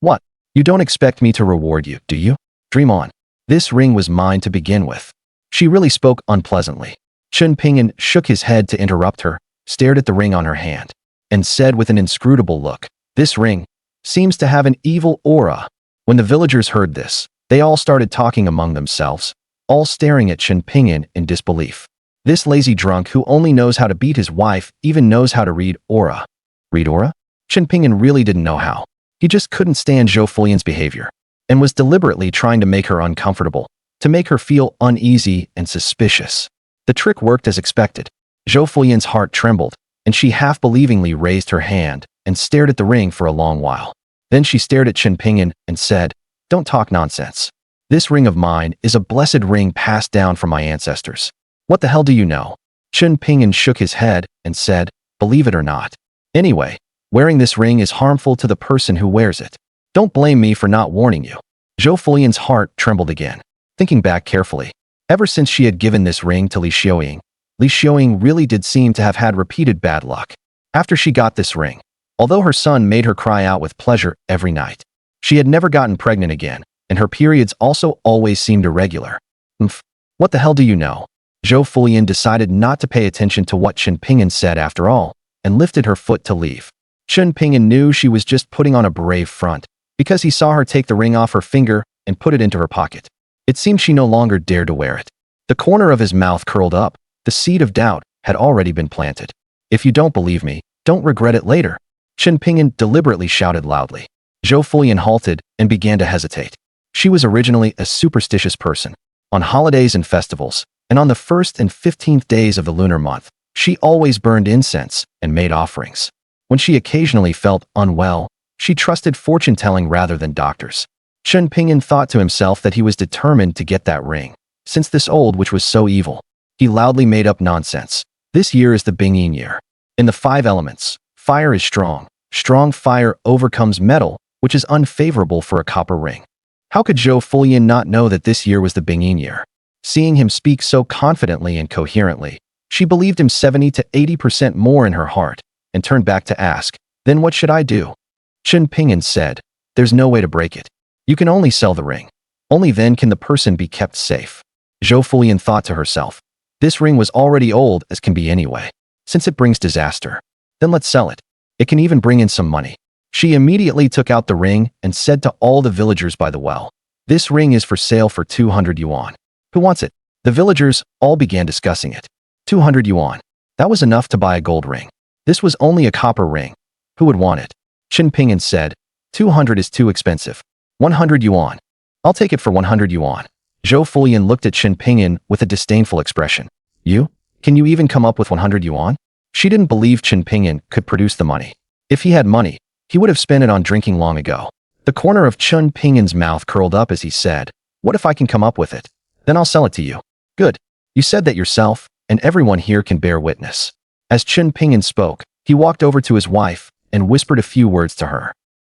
What? You don't expect me to reward you, do you? Dream on. This ring was mine to begin with. She really spoke unpleasantly. Chun Pingyan shook his head to interrupt her, stared at the ring on her hand, and said with an inscrutable look, This ring seems to have an evil aura. When the villagers heard this, they all started talking among themselves, all staring at Chun Pingyan in disbelief. This lazy drunk who only knows how to beat his wife even knows how to read aura. Read aura? Chun Pingyan really didn't know how. He just couldn't stand Zhou Fulian's behavior, and was deliberately trying to make her uncomfortable, to make her feel uneasy and suspicious. The trick worked as expected. Zhou Fulian's heart trembled, and she half-believingly raised her hand and stared at the ring for a long while. Then she stared at Chun Pingyan and said, Don't talk nonsense. This ring of mine is a blessed ring passed down from my ancestors. What the hell do you know? Chun Pingyan shook his head and said, Believe it or not. Anyway, wearing this ring is harmful to the person who wears it. Don't blame me for not warning you. Zhou Fulian's heart trembled again. Thinking back carefully, ever since she had given this ring to Li Xiaoying really did seem to have had repeated bad luck. After she got this ring, although her son made her cry out with pleasure every night, she had never gotten pregnant again, and her periods also always seemed irregular. What the hell do you know? Zhou Fulian decided not to pay attention to what Chun Pingyan said after all, and lifted her foot to leave. Chun Pingyan knew she was just putting on a brave front, because he saw her take the ring off her finger and put it into her pocket. It seemed she no longer dared to wear it. The corner of his mouth curled up. The seed of doubt had already been planted. If you don't believe me, don't regret it later. Chun Pingyan deliberately shouted loudly. Zhou Fulian halted and began to hesitate. She was originally a superstitious person. On holidays and festivals, and on the 1st and 15th days of the lunar month, she always burned incense and made offerings. When she occasionally felt unwell, she trusted fortune-telling rather than doctors. Chun Pingyan thought to himself that he was determined to get that ring, since this old witch was so evil. He loudly made up nonsense. This year is the Bingyin year. In the 5 elements, fire is strong. Strong fire overcomes metal, which is unfavorable for a copper ring. How could Zhou Fulian not know that this year was the Bingyin year? Seeing him speak so confidently and coherently, she believed him 70 to 80% more in her heart, and turned back to ask, Then what should I do? Chun Pingyan said, There's no way to break it. You can only sell the ring. Only then can the person be kept safe. Zhou Fulian thought to herself, This ring was already old as can be anyway. Since it brings disaster, then let's sell it. It can even bring in some money. She immediately took out the ring and said to all the villagers by the well, This ring is for sale for 200 yuan. Who wants it? The villagers all began discussing it. 200 yuan. That was enough to buy a gold ring. This was only a copper ring. Who would want it? Chun Pingyan said, 200 is too expensive. 100 yuan. I'll take it for 100 yuan. Zhou Fulian looked at Chun Pingyan with a disdainful expression. You? Can you even come up with 100 yuan? She didn't believe Chun Pingyan could produce the money. If he had money, he would have spent it on drinking long ago. The corner of Chun Pingyan's mouth curled up as he said, What if I can come up with it? Then I'll sell it to you. Good. You said that yourself, and everyone here can bear witness. As Chun Pingyan spoke, He walked over to his wife and whispered a few words to her.